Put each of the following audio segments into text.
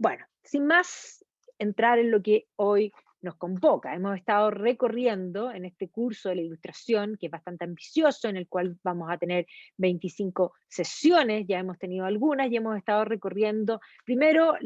Bueno, sin más entrar en lo que hoy nos convoca, hemos estado recorriendo en este curso de la ilustración, que es bastante ambicioso, en el cual vamos a tener 25 sesiones, ya hemos tenido algunas, y hemos estado recorriendo primero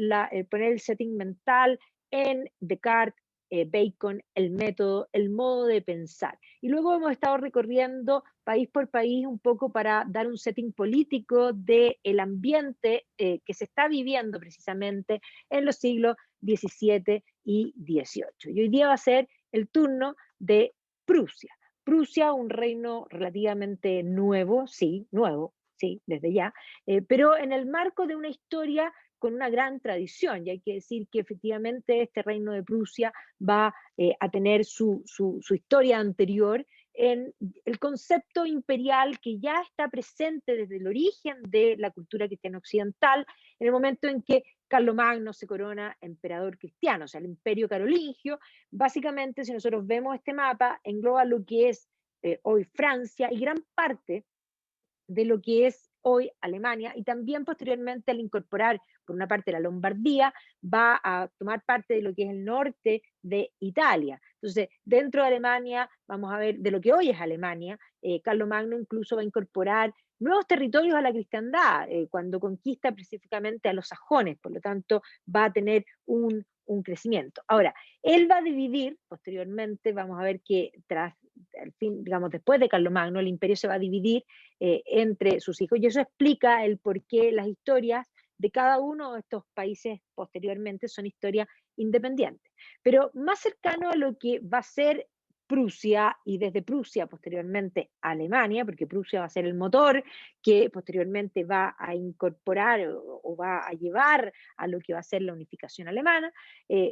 poner el setting mental en Descartes, Bacon, el método, el modo de pensar. Y luego hemos estado recorriendo país por país un poco para dar un setting político del ambiente que se está viviendo precisamente en los siglos XVII y XVIII. Y hoy día va a ser el turno de Prusia. Prusia, un reino relativamente nuevo, sí, desde ya, pero en el marco de una historia con una gran tradición, y hay que decir que efectivamente este reino de Prusia va a tener su historia anterior en el concepto imperial que ya está presente desde el origen de la cultura cristiana occidental, en el momento en que Carlomagno se corona emperador cristiano, o sea, el imperio carolingio. Básicamente, si nosotros vemos este mapa, engloba lo que es hoy Francia y gran parte de lo que es hoy Alemania, y también posteriormente al incorporar por una parte la Lombardía, va a tomar parte de lo que es el norte de Italia. Entonces, dentro de Alemania, vamos a ver de lo que hoy es Alemania, Carlomagno incluso va a incorporar nuevos territorios a la cristiandad, cuando conquista específicamente a los sajones, por lo tanto va a tener un crecimiento. Ahora, él va a dividir, posteriormente, vamos a ver que tras, al fin, digamos, después de Carlomagno, el imperio se va a dividir entre sus hijos, y eso explica el por qué las historias de cada uno de estos países posteriormente son historias independientes. Pero más cercano a lo que va a ser Prusia, y desde Prusia posteriormente Alemania, porque Prusia va a ser el motor que posteriormente va a incorporar o va a llevar a lo que va a ser la unificación alemana.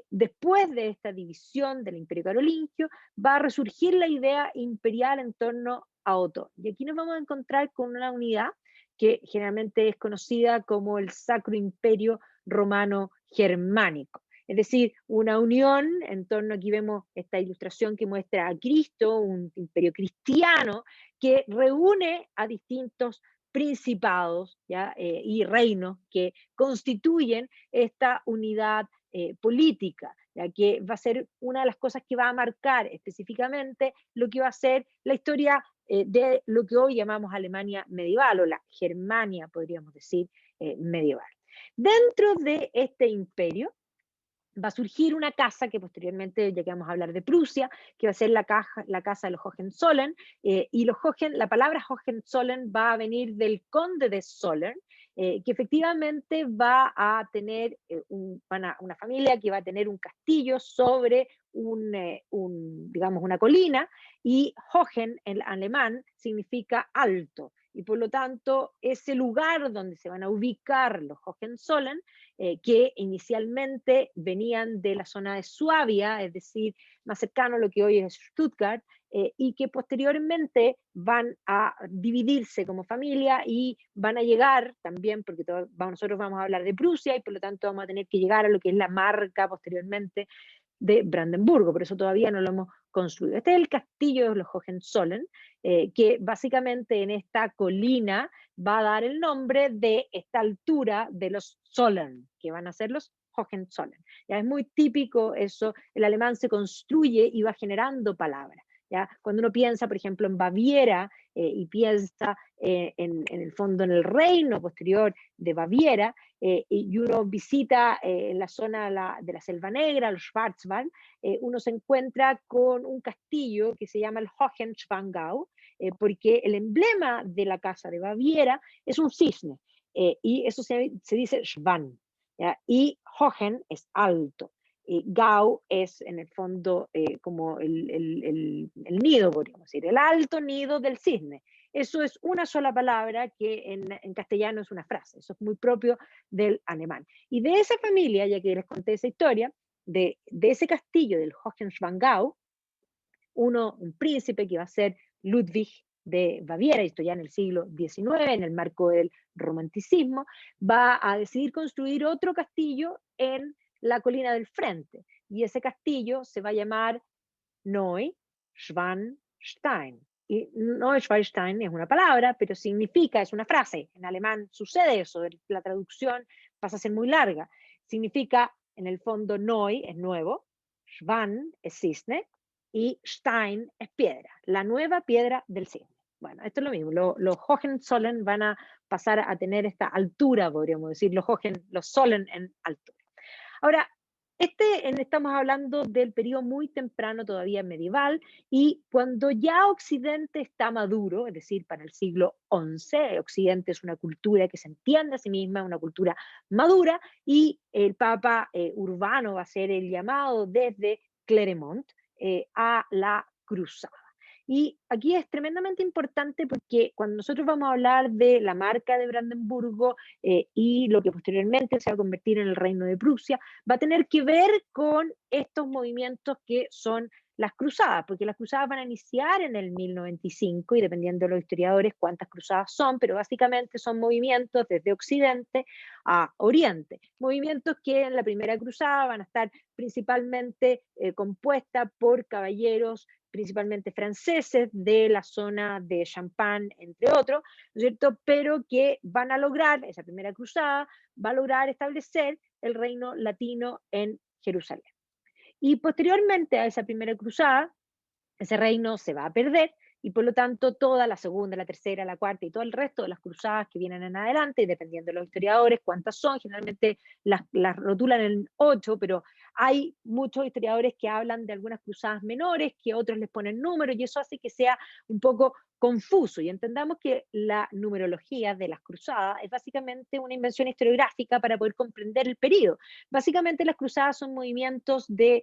Después de esta división del Imperio Carolingio, va a resurgir la idea imperial en torno a Otón. Y aquí nos vamos a encontrar con una unidad que generalmente es conocida como el Sacro Imperio Romano Germánico. Es decir, una unión en torno, aquí vemos esta ilustración que muestra a Cristo, un imperio cristiano que reúne a distintos principados, ¿ya? Y reinos que constituyen esta unidad política, ya que va a ser una de las cosas que va a marcar específicamente lo que va a ser la historia de lo que hoy llamamos Alemania medieval, o la Germania, podríamos decir, medieval. Dentro de este imperio va a surgir una casa que posteriormente llegamos a hablar de Prusia, que va a ser la casa de los Hohenzollern, y la palabra Hohenzollern va a venir del conde de Zollern, que efectivamente va a tener una familia que va a tener un castillo sobre digamos, una colina, y Hohen en alemán significa alto, y por lo tanto ese lugar donde se van a ubicar los Hohenzollern, que inicialmente venían de la zona de Suabia, es decir, más cercano a lo que hoy es Stuttgart, y que posteriormente van a dividirse como familia y van a llegar también, porque nosotros vamos a hablar de Prusia y por lo tanto vamos a tener que llegar a lo que es la marca posteriormente de Brandenburgo, por eso todavía no lo hemos construido. Este es el castillo de los Hohenzollern, que básicamente en esta colina va a dar el nombre de esta altura de los Zollern, que van a ser los Hohenzollern. Ya es muy típico eso, el alemán se construye y va generando palabras. ¿Ya? Cuando uno piensa, por ejemplo, en Baviera y piensa en el fondo en el reino posterior de Baviera, y uno visita la zona de la Selva Negra, el Schwarzwald, uno se encuentra con un castillo que se llama el Hohenschwangau, porque el emblema de la casa de Baviera es un cisne, y eso se dice Schwan, ¿ya? Y Hohen es alto. Gau es en el fondo como el nido, podríamos decir, el alto nido del cisne. Eso es una sola palabra que en castellano es una frase, eso es muy propio del alemán. Y de esa familia, ya que les conté esa historia, de ese castillo del Hohenschwangau, un príncipe que va a ser Ludwig de Baviera, esto ya en el siglo XIX, en el marco del romanticismo, va a decidir construir otro castillo en la colina del frente. Y ese castillo se va a llamar Neuschwanstein. Y Neuschwanstein es una palabra, pero significa, es una frase. En alemán sucede eso, la traducción pasa a ser muy larga. significa en el fondo Neu es nuevo, Schwan es cisne y Stein es piedra, la nueva piedra del cisne. Bueno, esto es lo mismo, los Hohenzollern van a pasar a tener esta altura, podríamos decir, los Zollern en altura. Ahora, estamos hablando del periodo muy temprano todavía medieval, y cuando ya Occidente está maduro, es decir, para el siglo XI, Occidente es una cultura que se entiende a sí misma, una cultura madura, y el Papa Urbano va a ser el llamado desde Clermont a la cruzada. Y aquí es tremendamente importante porque cuando nosotros vamos a hablar de la marca de Brandenburgo y lo que posteriormente se va a convertir en el Reino de Prusia, va a tener que ver con estos movimientos que son las cruzadas, porque las cruzadas van a iniciar en el 1095 y dependiendo de los historiadores cuántas cruzadas son, pero básicamente son movimientos desde Occidente a Oriente, movimientos que en la primera cruzada van a estar principalmente compuestas por caballeros principalmente franceses de la zona de Champagne, entre otros, ¿no es cierto? Pero que van a lograr, esa primera cruzada, va a lograr establecer el reino latino en Jerusalén. Y posteriormente a esa primera cruzada, ese reino se va a perder y por lo tanto toda la segunda, la tercera, la cuarta y todo el resto de las cruzadas que vienen en adelante, y dependiendo de los historiadores cuántas son, generalmente las rotulan en 8, pero hay muchos historiadores que hablan de algunas cruzadas menores, que otros les ponen números y eso hace que sea un poco confuso, y entendamos que la numerología de las cruzadas es básicamente una invención historiográfica para poder comprender el periodo. Básicamente las cruzadas son movimientos de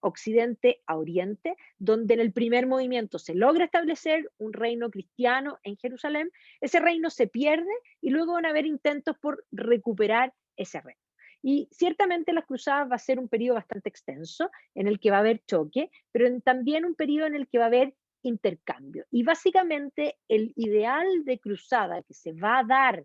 occidente a oriente, donde en el primer movimiento se logra establecer un reino cristiano en Jerusalén, ese reino se pierde y luego van a haber intentos por recuperar ese reino. Y ciertamente las cruzadas va a ser un periodo bastante extenso en el que va a haber choque, pero también un periodo en el que va a haber intercambio. Y básicamente el ideal de cruzada que se va a dar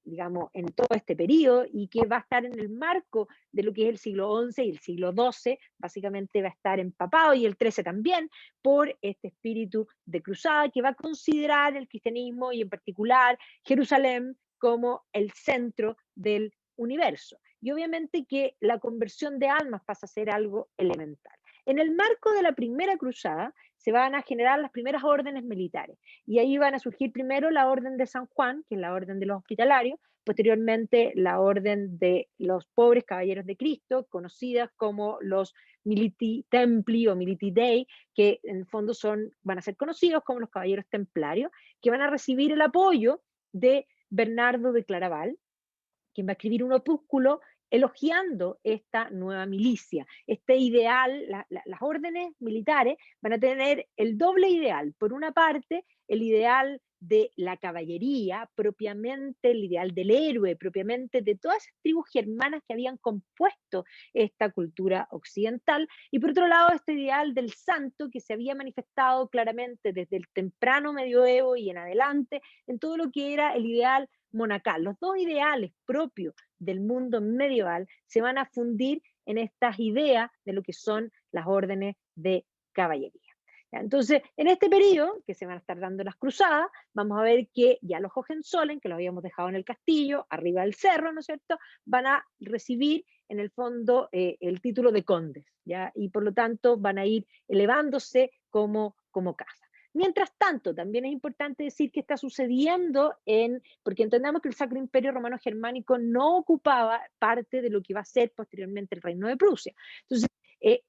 digamos, en todo este periodo y que va a estar en el marco de lo que es el siglo XI y el siglo XII, básicamente va a estar empapado, y el XIII también, por este espíritu de cruzada que va a considerar el cristianismo y en particular Jerusalén como el centro del universo. Y obviamente que la conversión de almas pasa a ser algo elemental. En el marco de la primera cruzada se van a generar las primeras órdenes militares y ahí van a surgir primero la orden de San Juan, que es la orden de los hospitalarios, posteriormente la orden de los pobres caballeros de Cristo, conocidas como los Militi Templi o Militi Dei, que en el fondo van a ser conocidos como los caballeros templarios, que van a recibir el apoyo de Bernardo de Claraval, quien va a escribir un opúsculo elogiando esta nueva milicia, este ideal. Las órdenes militares van a tener el doble ideal. Por una parte, el ideal de la caballería, propiamente el ideal del héroe, propiamente de todas esas tribus germanas que habían compuesto esta cultura occidental, y por otro lado este ideal del santo que se había manifestado claramente desde el temprano medioevo y en adelante en todo lo que era el ideal monacal. Los dos ideales propios del mundo medieval se van a fundir en estas ideas de lo que son las órdenes de caballería. Entonces, en este periodo, que se van a estar dando las cruzadas, vamos a ver que ya los Hohenzollern, que los habíamos dejado en el castillo, arriba del cerro, ¿no es cierto?, van a recibir en el fondo el título de condes, ¿ya? Y por lo tanto van a ir elevándose como casa. Mientras tanto, también es importante decir que está sucediendo porque entendamos que el Sacro Imperio Romano Germánico no ocupaba parte de lo que iba a ser posteriormente el Reino de Prusia. Entonces,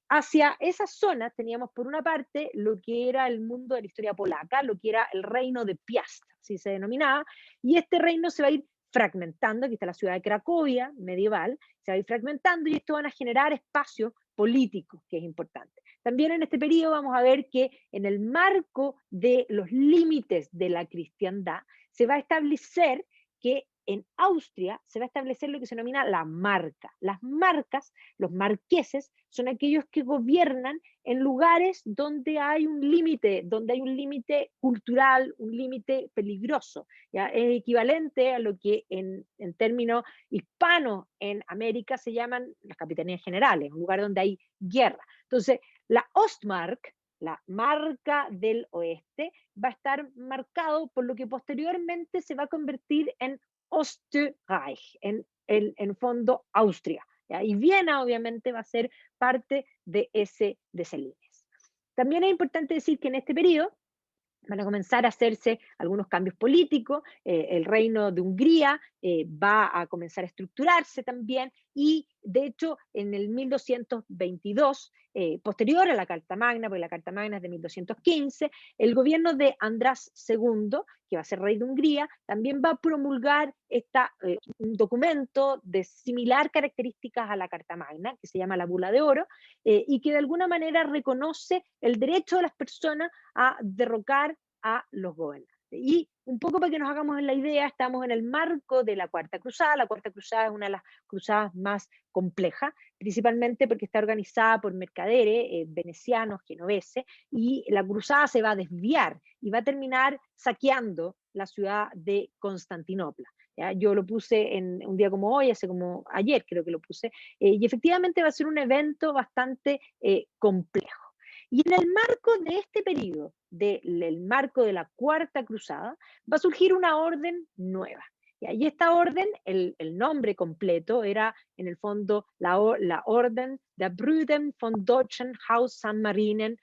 hacia esas zonas teníamos por una parte lo que era el mundo de la historia polaca, lo que era el reino de Piast, así se denominaba, y este reino se va a ir fragmentando. Aquí está la ciudad de Cracovia medieval, se va a ir fragmentando y esto van a generar espacios políticos, que es importante. También en este periodo vamos a ver que en el marco de los límites de la cristiandad se va a establecer que en Austria se va a establecer lo que se denomina la marca. Las marcas, los marqueses, son aquellos que gobiernan en lugares donde hay un límite cultural, un límite peligroso. ¿Ya? Es equivalente a lo que en términos hispanos en América se llaman las capitanías generales, un lugar donde hay guerra. Entonces, la Ostmark, la marca del oeste, va a estar marcado por lo que posteriormente se va a convertir en Österreich, en fondo Austria, ¿ya? Y Viena obviamente va a ser parte de ese líneas. También es importante decir que en este periodo van a comenzar a hacerse algunos cambios políticos, el reino de Hungría va a comenzar a estructurarse también y de hecho en el 1222, posterior a la Carta Magna, porque la Carta Magna es de 1215, el gobierno de András II, que va a ser rey de Hungría, también va a promulgar un documento de similar características a la Carta Magna, que se llama la Bula de Oro, y que de alguna manera reconoce el derecho de las personas a derrocar a los gobernantes. Y un poco para que nos hagamos la idea, estamos en el marco de la Cuarta Cruzada. La Cuarta Cruzada es una de las cruzadas más complejas, principalmente porque está organizada por mercaderes venecianos, genoveses, y la cruzada se va a desviar y va a terminar saqueando la ciudad de Constantinopla. ¿Ya? Yo lo puse en un día como hoy, hace como ayer creo que lo puse, y efectivamente va a ser un evento bastante complejo. Y en el marco de este periodo, del marco de la Cuarta Cruzada, va a surgir una orden nueva. Y esta orden, el nombre completo era en el fondo la Orden der Brüder von Deutschen Haus San Marinen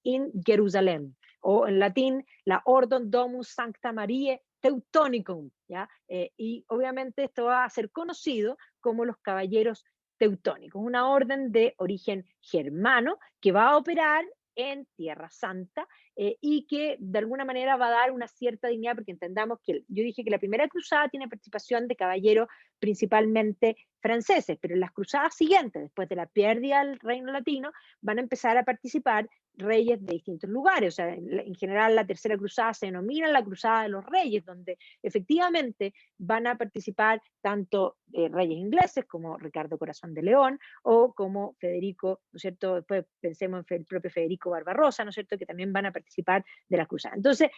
in Jerusalem, o en latín la Ordon Domus Sancta Mariae Teutonicum, ¿ya? Y obviamente esto va a ser conocido como los caballeros teutónicos, una orden de origen germano que va a operar en Tierra Santa y que de alguna manera va a dar una cierta dignidad, porque entendamos que yo dije que la primera cruzada tiene participación de caballeros principalmente franceses, pero en las cruzadas siguientes, después de la pérdida del reino latino, van a empezar a participar reyes de distintos lugares. O sea, en general la tercera cruzada se denomina la cruzada de los reyes, donde efectivamente van a participar tanto reyes ingleses como Ricardo Corazón de León o como Federico, ¿no es cierto? Después pensemos en el propio Federico Barbarossa, ¿no es cierto? Que también van a participar de la cruzada. Entonces,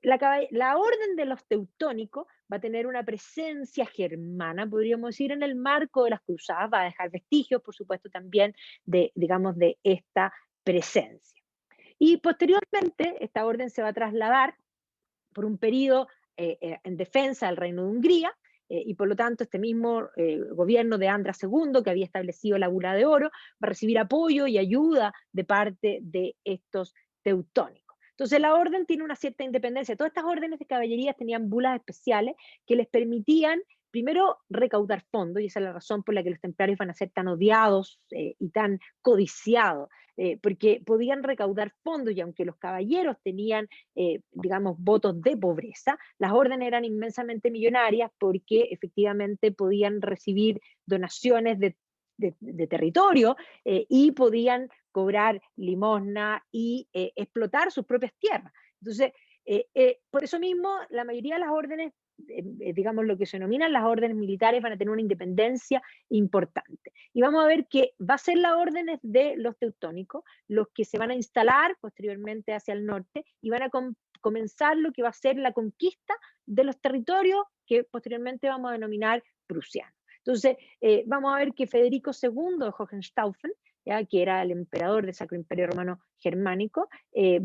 la orden de los teutónicos va a tener una presencia germana, podríamos decir, en el marco de las cruzadas, va a dejar vestigios, por supuesto, también de, digamos, de esta presencia. Y posteriormente, esta orden se va a trasladar por un periodo en defensa del Reino de Hungría, y por lo tanto este mismo gobierno de András II, que había establecido la Bula de Oro, va a recibir apoyo y ayuda de parte de estos teutónicos. Entonces la orden tiene una cierta independencia. Todas estas órdenes de caballerías tenían bulas especiales que les permitían, primero, recaudar fondos, y esa es la razón por la que los templarios van a ser tan odiados y tan codiciados, porque podían recaudar fondos, y aunque los caballeros tenían digamos, votos de pobreza, las órdenes eran inmensamente millonarias porque efectivamente podían recibir donaciones de territorio y podían cobrar limosna y explotar sus propias tierras. Entonces, por eso mismo, la mayoría de las órdenes, digamos, lo que se denominan las órdenes militares, van a tener una independencia importante. Y vamos a ver que va a ser las órdenes de los teutónicos los que se van a instalar posteriormente hacia el norte y van a comenzar lo que va a ser la conquista de los territorios que posteriormente vamos a denominar prusianos. Entonces, vamos a ver que Federico II de Hohenstaufen, ¿ya? Que era el emperador del Sacro Imperio Romano Germánico,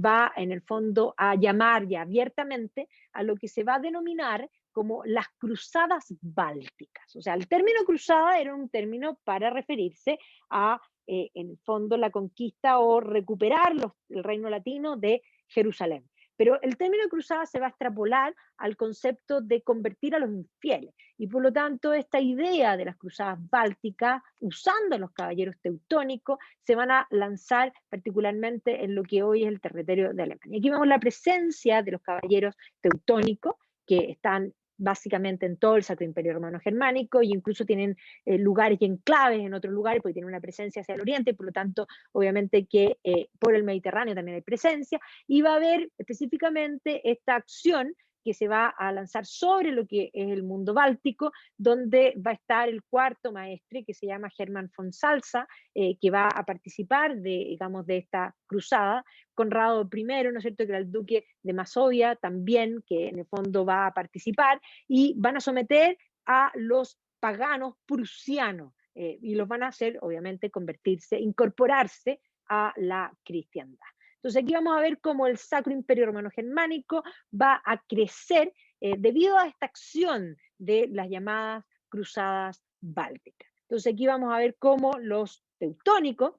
va en el fondo a llamar ya abiertamente a lo que se va a denominar como las cruzadas bálticas. O sea, el término cruzada era un término para referirse a, en el fondo, la conquista o recuperar el reino latino de Jerusalén. Pero el término cruzada se va a extrapolar al concepto de convertir a los infieles. Y por lo tanto, esta idea de las cruzadas bálticas, usando a los caballeros teutónicos, se van a lanzar particularmente en lo que hoy es el territorio de Alemania. Aquí vemos la presencia de los caballeros teutónicos, que están básicamente en todo el Sacro Imperio Romano Germánico, e incluso tienen lugares y enclaves en otros lugares, porque tienen una presencia hacia el oriente, por lo tanto, obviamente que por el Mediterráneo también hay presencia, y va a haber específicamente esta acción que se va a lanzar sobre lo que es el mundo báltico, donde va a estar el cuarto maestre, que se llama Hermann von Salza, que va a participar de, digamos, de esta cruzada. Conrado I, ¿no es cierto?, que era el duque de Masovia también, que en el fondo va a participar, y van a someter a los paganos prusianos, y los van a hacer, obviamente, convertirse, incorporarse a la cristiandad. Entonces aquí vamos a ver cómo el Sacro Imperio Romano Germánico va a crecer debido a esta acción de las llamadas cruzadas bálticas. Entonces aquí vamos a ver cómo los teutónicos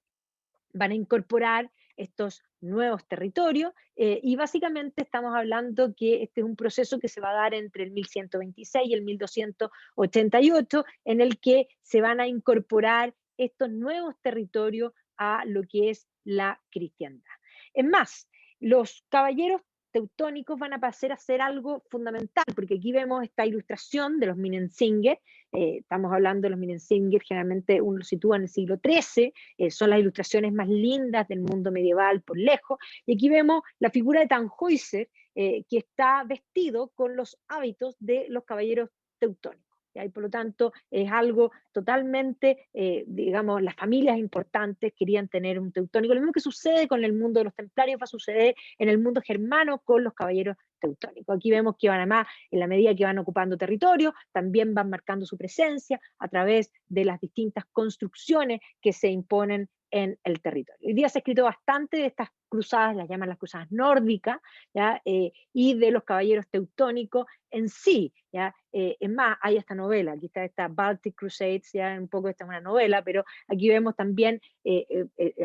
van a incorporar estos nuevos territorios y básicamente estamos hablando que este es un proceso que se va a dar entre el 1126 y el 1288, en el que se van a incorporar estos nuevos territorios a lo que es la cristiandad. Es más, los caballeros teutónicos van a pasar a ser algo fundamental, porque aquí vemos esta ilustración de los Minnesänger. Estamos hablando de los Minnesänger, generalmente uno lo sitúa en el siglo XIII, son las ilustraciones más lindas del mundo medieval por lejos, y aquí vemos la figura de Tannhäuser, que está vestido con los hábitos de los caballeros teutónicos. ¿Ya? Y por lo tanto es algo totalmente, digamos, las familias importantes querían tener un teutónico. Lo mismo que sucede con el mundo de los templarios va a suceder en el mundo germano con los caballeros teutónicos. Aquí vemos que van además, en la medida que van ocupando territorio, también van marcando su presencia a través de las distintas construcciones que se imponen en el territorio. Hoy día se ha escrito bastante de estas cruzadas, las llaman las cruzadas nórdicas, ¿ya? Y de los caballeros teutónicos en sí, ¿ya? Es más, hay esta novela, aquí está esta Baltic Crusades, ya un poco esta es una novela, pero aquí vemos también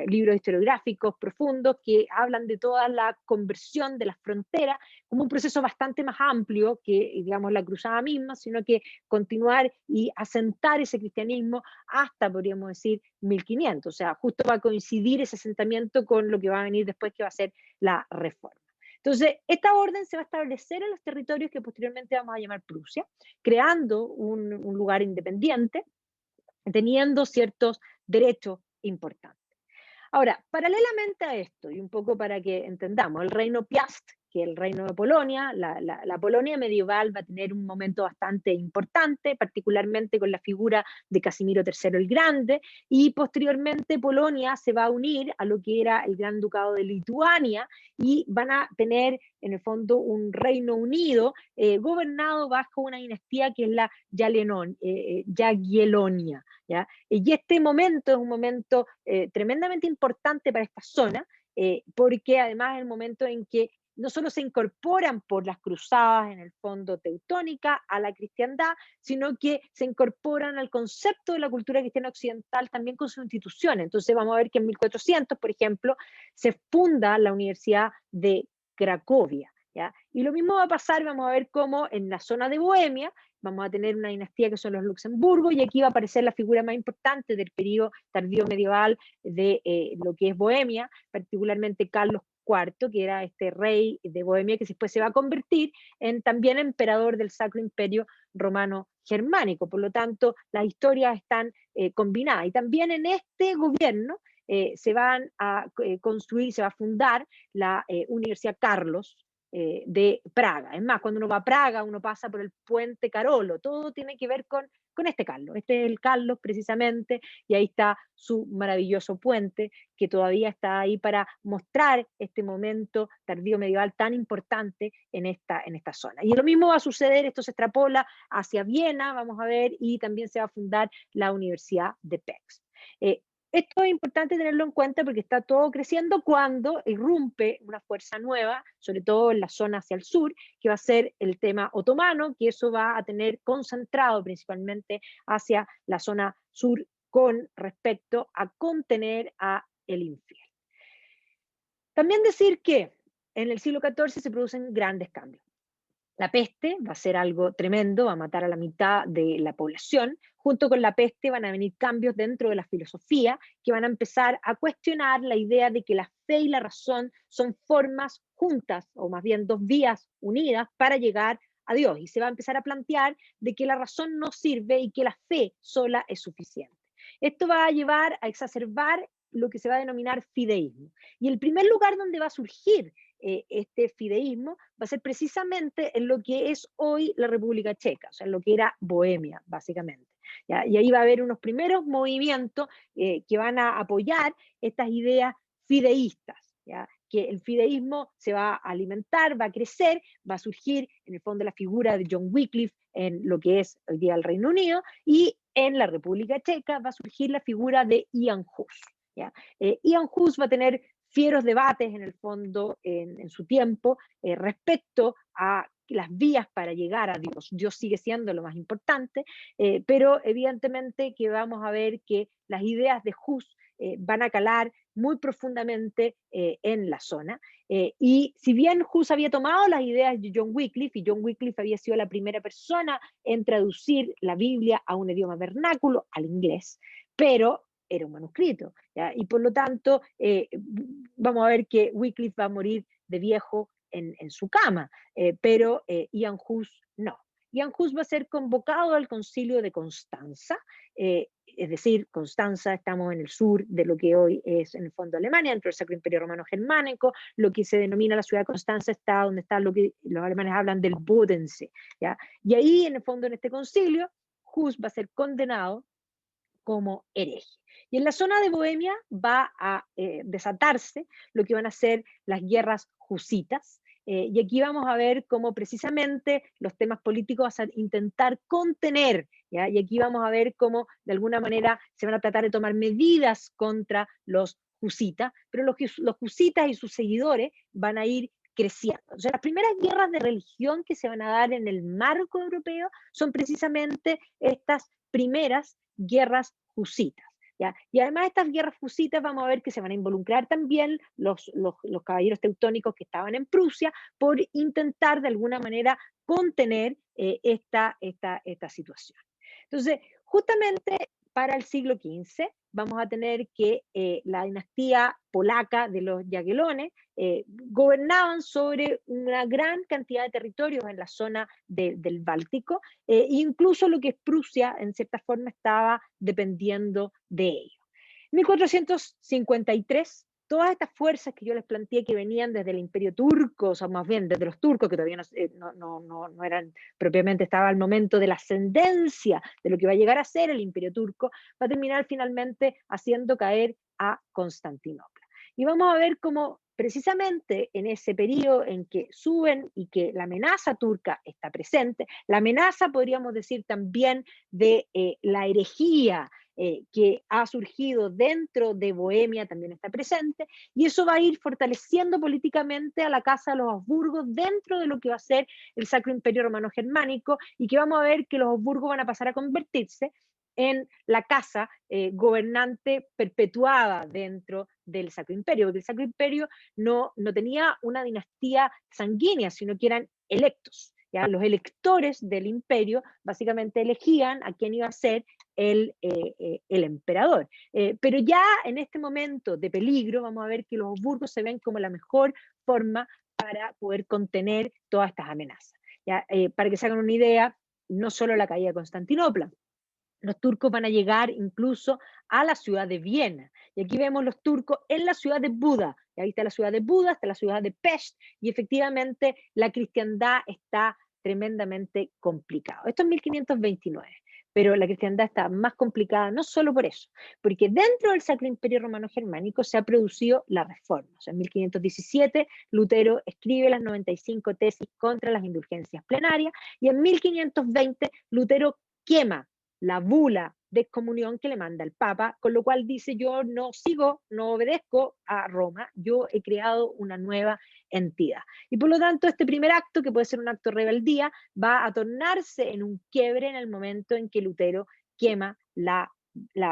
libros historiográficos profundos que hablan de toda la conversión de las fronteras como un proceso bastante más amplio que, digamos, la cruzada misma, sino que continuar y asentar ese cristianismo hasta, podríamos decir, 1500, o sea, justo va a coincidir ese asentamiento con lo que va a venir después, que va a ser la reforma. Entonces, esta orden se va a establecer en los territorios que posteriormente vamos a llamar Prusia, creando un lugar independiente, teniendo ciertos derechos importantes. Ahora, paralelamente a esto, y un poco para que entendamos, el reino Piast, que es el reino de Polonia, la Polonia medieval va a tener un momento bastante importante, particularmente con la figura de Casimiro III el Grande, y posteriormente Polonia se va a unir a lo que era el Gran Ducado de Lituania, y van a tener en el fondo un reino unido gobernado bajo una dinastía que es la Jagiellonia. ¿Ya? Y este momento es un momento tremendamente importante para esta zona, porque además es el momento en que no solo se incorporan por las cruzadas, en el fondo teutónica, a la cristiandad, sino que se incorporan al concepto de la cultura cristiana occidental también con sus instituciones. Entonces vamos a ver que en 1400, por ejemplo, se funda la Universidad de Cracovia. ¿Ya? Y lo mismo va a pasar, vamos a ver cómo en la zona de Bohemia vamos a tener una dinastía que son los Luxemburgo, y aquí va a aparecer la figura más importante del periodo tardío medieval de lo que es Bohemia, particularmente Carlos IV, que era este rey de Bohemia, que después se va a convertir en también emperador del Sacro Imperio Romano Germánico. Por lo tanto, las historias están combinadas. Y también en este gobierno se van a construir, se va a fundar la Universidad Carlos, de Praga. Es más, cuando uno va a Praga, uno pasa por el puente Carolo, todo tiene que ver con este Carlos. Este es el Carlos precisamente, y ahí está su maravilloso puente, que todavía está ahí para mostrar este momento tardío medieval tan importante en esta zona. Y lo mismo va a suceder, esto se extrapola hacia Viena, vamos a ver, y también se va a fundar la Universidad de Pécs. Esto es importante tenerlo en cuenta porque está todo creciendo cuando irrumpe una fuerza nueva, sobre todo en la zona hacia el sur, que va a ser el tema otomano, que eso va a tener concentrado principalmente hacia la zona sur con respecto a contener a el infiel. También decir que en el siglo XIV se producen grandes cambios. La peste va a ser algo tremendo, va a matar a la mitad de la población. Junto con la peste van a venir cambios dentro de la filosofía que van a empezar a cuestionar la idea de que la fe y la razón son formas juntas, o más bien dos vías unidas para llegar a Dios. Y se va a empezar a plantear de que la razón no sirve y que la fe sola es suficiente. Esto va a llevar a exacerbar lo que se va a denominar fideísmo. Y el primer lugar donde va a surgir este fideísmo va a ser precisamente en lo que es hoy la República Checa, o sea, en lo que era Bohemia, básicamente. ¿Ya? Y ahí va a haber unos primeros movimientos que van a apoyar estas ideas fideístas, ¿ya? Que el fideísmo se va a alimentar, va a crecer, va a surgir en el fondo la figura de John Wycliffe en lo que es hoy día el Reino Unido, y en la República Checa va a surgir la figura de Jan Hus. ¿Ya? Jan Hus va a tener fieros debates en el fondo en su tiempo respecto a las vías para llegar a Dios. Dios sigue siendo lo más importante, pero evidentemente que vamos a ver que las ideas de Hus van a calar muy profundamente en la zona. Y si bien Hus había tomado las ideas de John Wycliffe, y John Wycliffe había sido la primera persona en traducir la Biblia a un idioma vernáculo, al inglés, pero era un manuscrito, ¿ya? Y por lo tanto vamos a ver que Wycliffe va a morir de viejo en su cama, pero Ian Hus no. Ian Hus va a ser convocado al concilio de Constanza, es decir, Constanza, estamos en el sur de lo que hoy es en el fondo Alemania, dentro del Sacro Imperio Romano Germánico. Lo que se denomina la ciudad de Constanza está donde está lo que los alemanes hablan del Bodensee, ¿ya? Y ahí, en el fondo, en este concilio, Hus va a ser condenado como hereje. Y en la zona de Bohemia va a desatarse lo que van a ser las guerras husitas, y aquí vamos a ver cómo precisamente los temas políticos van a intentar contener, ¿ya? Y aquí vamos a ver cómo de alguna manera se van a tratar de tomar medidas contra los husitas, pero los husitas y sus seguidores van a ir creciendo. O sea, las primeras guerras de religión que se van a dar en el marco europeo son precisamente estas primeras guerras husitas. ¿Ya? Y además de estas guerras husitas vamos a ver que se van a involucrar también los caballeros teutónicos que estaban en Prusia por intentar de alguna manera contener esta situación. Entonces, justamente para el siglo XV vamos a tener que la dinastía polaca de los Jagiellones gobernaban sobre una gran cantidad de territorios en la zona del Báltico, incluso lo que es Prusia, en cierta forma, estaba dependiendo de ello. En 1453, todas estas fuerzas que yo les planteé que venían desde el Imperio Turco, o sea, más bien desde los turcos, que todavía no eran propiamente, estaba al momento de la ascendencia de lo que va a llegar a ser el Imperio Turco, va a terminar finalmente haciendo caer a Constantinopla. Y vamos a ver cómo precisamente en ese periodo en que suben y que la amenaza turca está presente, la amenaza, podríamos decir, también de la herejía que ha surgido dentro de Bohemia también está presente, y eso va a ir fortaleciendo políticamente a la Casa de los Habsburgo dentro de lo que va a ser el Sacro Imperio Romano Germánico, y que vamos a ver que los Habsburgo van a pasar a convertirse en la casa gobernante perpetuada dentro del Sacro Imperio, porque el Sacro Imperio no tenía una dinastía sanguínea, sino que eran electos. ¿Ya? Los electores del imperio básicamente elegían a quién iba a ser el emperador. Pero ya en este momento de peligro vamos a ver que los Habsburgos se ven como la mejor forma para poder contener todas estas amenazas. ¿Ya? Para que se hagan una idea, no solo la caída de Constantinopla, los turcos van a llegar incluso a la ciudad de Viena. Y aquí vemos los turcos en la ciudad de Buda. Y ahí está la ciudad de Buda, está la ciudad de Pest, y efectivamente la cristiandad está tremendamente complicada. Esto es 1529, pero la cristiandad está más complicada no solo por eso, porque dentro del Sacro Imperio Romano Germánico se ha producido la Reforma. O sea, en 1517 Lutero escribe las 95 tesis contra las indulgencias plenarias, y en 1520 Lutero quema la bula de excomunión que le manda el Papa, con lo cual dice: yo no sigo, no obedezco a Roma, yo he creado una nueva entidad. Y por lo tanto, este primer acto, que puede ser un acto de rebeldía, va a tornarse en un quiebre en el momento en que Lutero quema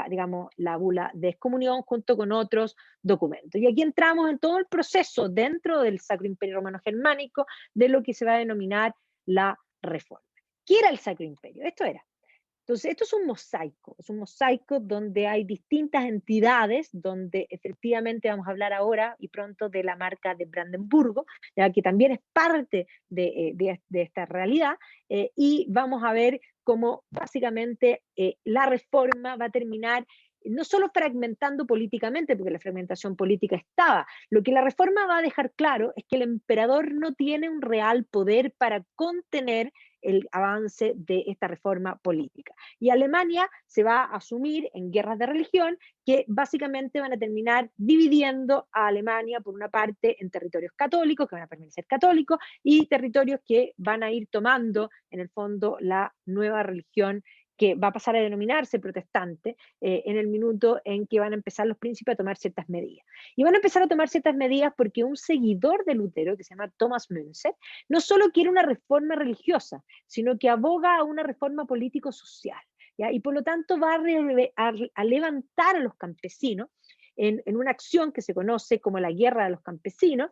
digamos, la bula de excomunión junto con otros documentos. Y aquí entramos en todo el proceso dentro del Sacro Imperio Romano Germánico de lo que se va a denominar la Reforma. ¿Qué era el Sacro Imperio? Esto era. Entonces, esto es un mosaico donde hay distintas entidades, donde efectivamente vamos a hablar ahora y pronto de la marca de Brandenburgo, ya que también es parte de esta realidad, y vamos a ver cómo básicamente la reforma va a terminar no solo fragmentando políticamente, porque la fragmentación política estaba, lo que la reforma va a dejar claro es que el emperador no tiene un real poder para contener el avance de esta reforma política. Y Alemania se va a asumir en guerras de religión que básicamente van a terminar dividiendo a Alemania por una parte en territorios católicos, que van a permanecer católicos, y territorios que van a ir tomando en el fondo la nueva religión que va a pasar a denominarse protestante en el minuto en que van a empezar los príncipes a tomar ciertas medidas. Y van a empezar a tomar ciertas medidas porque un seguidor de Lutero, que se llama Thomas Münzer, no solo quiere una reforma religiosa, sino que aboga a una reforma político-social. ¿Ya? Y por lo tanto va a levantar a los campesinos en una acción que se conoce como la Guerra de los Campesinos,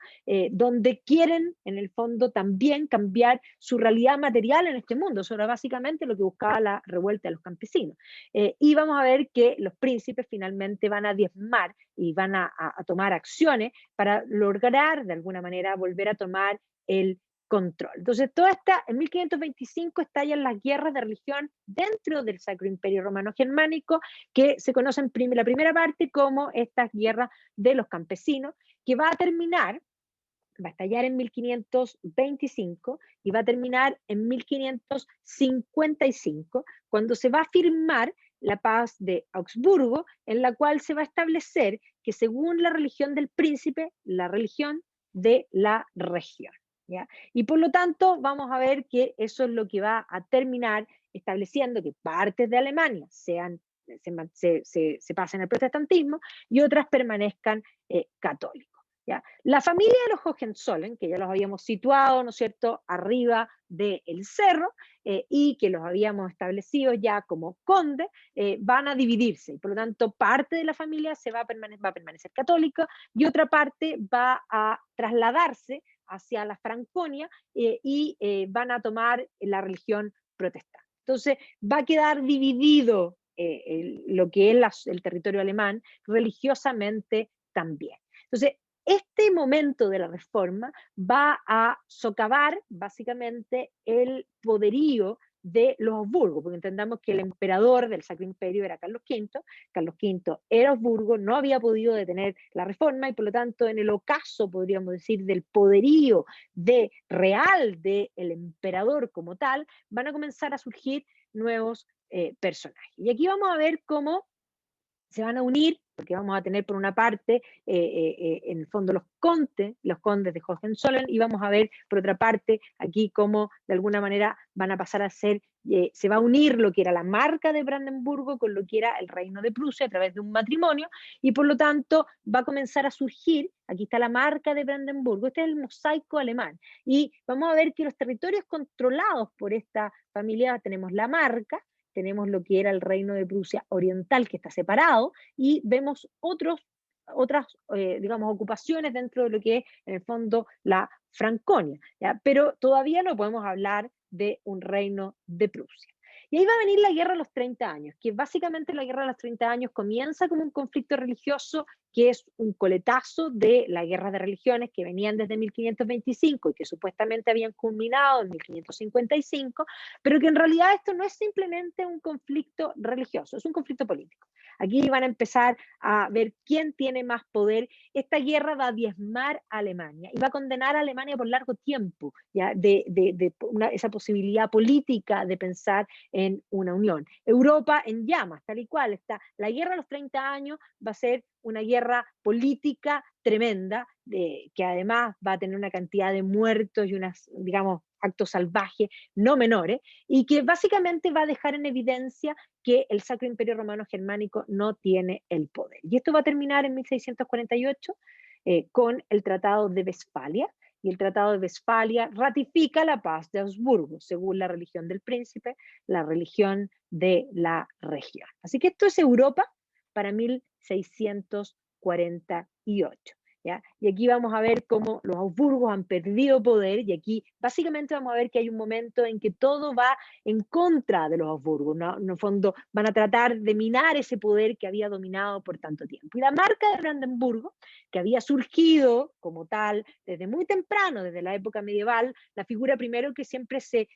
donde quieren, en el fondo, también cambiar su realidad material en este mundo. Eso era básicamente lo que buscaba la revuelta de los campesinos. Y vamos a ver que los príncipes finalmente van a diezmar y van a tomar acciones para lograr, de alguna manera, volver a tomar el control. Entonces, en 1525 estallan las guerras de religión dentro del Sacro Imperio Romano Germánico, que se conocen la primera parte como estas guerras de los campesinos, que va a estallar en 1525 y va a terminar en 1555, cuando se va a firmar la paz de Augsburgo, en la cual se va a establecer que según la religión del príncipe, la religión de la región. ¿Ya? Y por lo tanto vamos a ver que eso es lo que va a terminar estableciendo que partes de Alemania se pasen al protestantismo y otras permanezcan católicos. ¿Ya? La familia de los Hohenzollern, que ya los habíamos situado, ¿no es cierto?, arriba del cerro, y que los habíamos establecido ya como conde, van a dividirse, y por lo tanto parte de la familia va a permanecer católica y otra parte va a trasladarse hacia la Franconia y van a tomar la religión protestante. Entonces va a quedar dividido lo que es el territorio alemán religiosamente también. Entonces, este momento de la reforma va a socavar básicamente el poderío de los Habsburgo, porque entendamos que el emperador del Sacro Imperio era Carlos V. Carlos V era Habsburgo, no había podido detener la reforma y por lo tanto en el ocaso, podríamos decir, del poderío real del emperador como tal, van a comenzar a surgir nuevos personajes. Y aquí vamos a ver cómo se van a unir, porque vamos a tener por una parte, en el fondo, los condes de Hohenzollern, y vamos a ver por otra parte aquí cómo de alguna manera van a pasar a ser, se va a unir lo que era la marca de Brandenburgo con lo que era el reino de Prusia a través de un matrimonio, y por lo tanto va a comenzar a surgir, aquí está la marca de Brandenburgo, este es el mosaico alemán, y vamos a ver que los territorios controlados por esta familia, tenemos la marca, tenemos lo que era el reino de Prusia oriental, que está separado, y vemos otras, digamos, ocupaciones dentro de lo que es, en el fondo, la Franconia, ¿ya? Pero todavía no podemos hablar de un reino de Prusia. Y ahí va a venir la Guerra de los 30 años, que básicamente la Guerra de los 30 años comienza como un conflicto religioso, que es un coletazo de las guerras de religiones que venían desde 1525 y que supuestamente habían culminado en 1555, pero que en realidad esto no es simplemente un conflicto religioso, es un conflicto político. Aquí van a empezar a ver quién tiene más poder. Esta guerra va a diezmar a Alemania y va a condenar a Alemania por largo tiempo, ¿ya? Esa posibilidad política de pensar en una unión. Europa en llamas, tal y cual está. La guerra de los 30 años va a ser una guerra política tremenda, que además va a tener una cantidad de muertos y unas, digamos, actos salvajes no menores, y que básicamente va a dejar en evidencia que el Sacro Imperio Romano Germánico no tiene el poder. Y esto va a terminar en 1648 con el Tratado de Westfalia, y el Tratado de Westfalia ratifica la paz de Augsburgo, según la religión del príncipe, la religión de la región. Así que esto es Europa para 1648. ¿Ya? Y aquí vamos a ver cómo los Habsburgos han perdido poder, y aquí básicamente vamos a ver que hay un momento en que todo va en contra de los Habsburgos, ¿no? En el fondo van a tratar de minar ese poder que había dominado por tanto tiempo. Y la marca de Brandenburgo, que había surgido como tal desde muy temprano, desde la época medieval, la figura primero que siempre se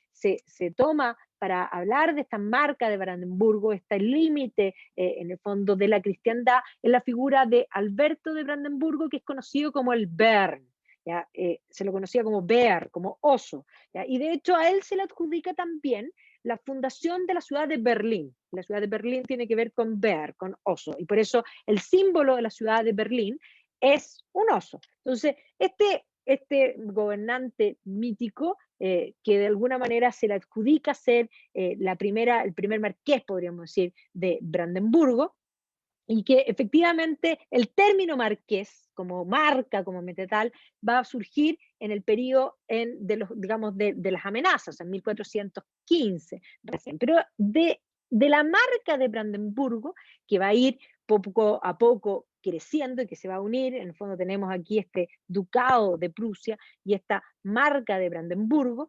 toma para hablar de esta marca de Brandenburgo, este límite en el fondo de la cristiandad, es la figura de Alberto de Brandenburgo, que es conocido como el Bern. ¿Ya? Se lo conocía como Bear, como oso. ¿Ya? Y de hecho a él se le adjudica también la fundación de la ciudad de Berlín. La ciudad de Berlín tiene que ver con Bear, con oso, y por eso el símbolo de la ciudad de Berlín es un oso. Entonces, este gobernante mítico que de alguna manera se le adjudica ser el primer marqués, podríamos decir, de Brandenburgo, y que efectivamente el término marqués, como marca, como metetal, va a surgir en el periodo de los, digamos, de las amenazas, en 1415 recién. Pero de la marca de Brandenburgo, que va a ir poco a poco creciendo y que se va a unir, en el fondo tenemos aquí este ducado de Prusia y esta marca de Brandenburgo,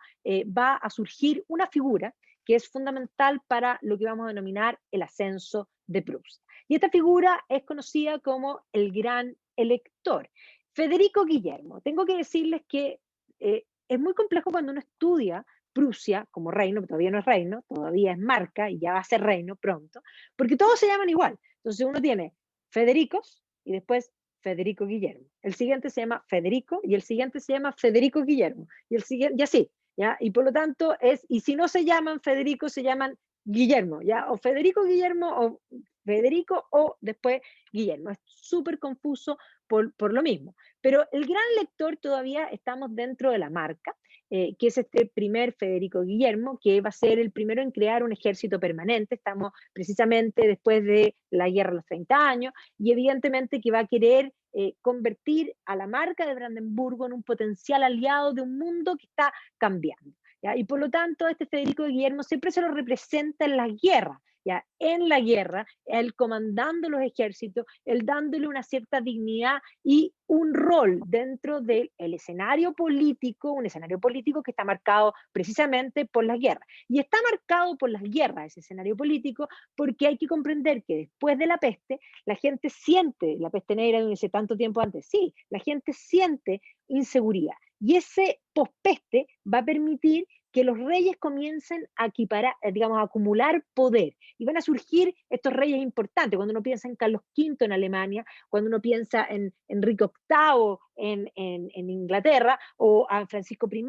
va a surgir una figura que es fundamental para lo que vamos a denominar el ascenso de Prusia. Y esta figura es conocida como el gran elector. Federico Guillermo. Tengo que decirles que es muy complejo cuando uno estudia Prusia como reino, todavía no es reino, todavía es marca y ya va a ser reino pronto, porque todos se llaman igual. Entonces uno tiene Federicos y después Federico Guillermo. El siguiente se llama Federico y el siguiente se llama Federico Guillermo. Y el siguiente, y así, ¿ya? Y por lo tanto y si no se llaman Federico, se llaman Guillermo, ¿ya? O Federico Guillermo o Federico o después Guillermo. Es súper confuso por lo mismo. Pero el gran lector todavía estamos dentro de la marca, que es este primer Federico Guillermo, que va a ser el primero en crear un ejército permanente. Estamos precisamente después de la Guerra de los 30 años, y evidentemente que va a querer convertir a la marca de Brandenburgo en un potencial aliado de un mundo que está cambiando. ¿Ya? Y por lo tanto, este Federico Guillermo siempre se lo representa en las guerras. ¿Ya? En la guerra, él comandando los ejércitos, él dándole una cierta dignidad y un rol dentro del escenario político, un escenario político que está marcado precisamente por las guerras. Y está marcado por las guerras ese escenario político porque hay que comprender que después de la peste, la gente siente, la peste negra de hace tanto tiempo antes, sí, la gente siente inseguridad. Y ese pospeste va a permitir que los reyes comiencen a equiparar, digamos, a acumular poder. Y van a surgir estos reyes importantes. Cuando uno piensa en Carlos V en Alemania, cuando uno piensa en Enrique VIII en Inglaterra, o a Francisco I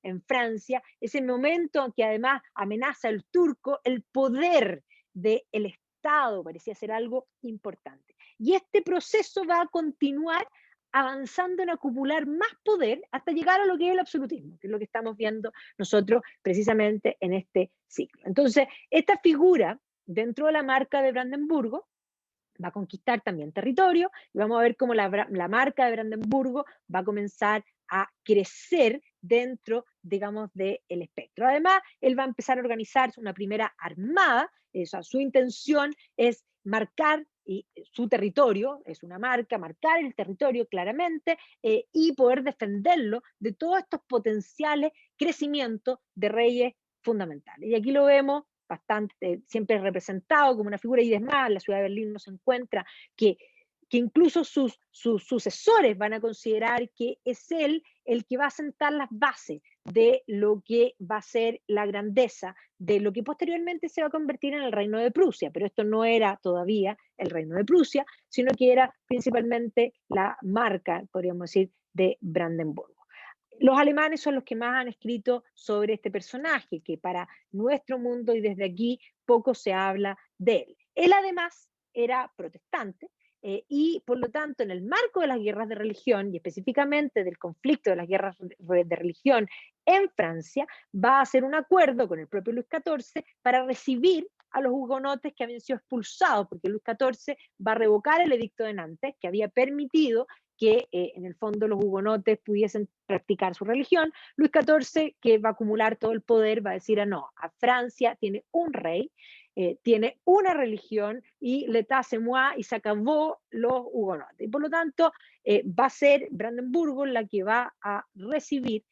en Francia, ese momento que además amenaza el turco, el poder del Estado parecía ser algo importante. Y este proceso va a continuar avanzando en acumular más poder hasta llegar a lo que es el absolutismo, que es lo que estamos viendo nosotros precisamente en este ciclo. Entonces, esta figura dentro de la marca de Brandenburgo va a conquistar también territorio y vamos a ver cómo la marca de Brandenburgo va a comenzar a crecer dentro, digamos, del espectro. Además, él va a empezar a organizar una primera armada, o sea, su intención es marcar su territorio, es una marca, marcar el territorio claramente y poder defenderlo de todos estos potenciales crecimientos de reyes fundamentales. Y aquí lo vemos bastante, siempre representado como una figura, y además la ciudad de Berlín no se encuentra que incluso sus sucesores van a considerar que es él el que va a sentar las bases de lo que va a ser la grandeza, de lo que posteriormente se va a convertir en el reino de Prusia, pero esto no era todavía el reino de Prusia, sino que era principalmente la marca, podríamos decir, de Brandenburgo. Los alemanes son los que más han escrito sobre este personaje, que para nuestro mundo y desde aquí poco se habla de él. Él además era protestante y por lo tanto en el marco de las guerras de religión y específicamente del conflicto de las guerras de religión en Francia, va a hacer un acuerdo con el propio Luis XIV para recibir a los hugonotes que habían sido expulsados, porque Luis XIV va a revocar el edicto de Nantes, que había permitido que en el fondo los hugonotes pudiesen practicar su religión. Luis XIV, que va a acumular todo el poder, va a decir, no, a Francia tiene un rey, tiene una religión y l'état c'est moi, y se acabó los hugonotes. Y por lo tanto, va a ser Brandenburgo la que va a recibir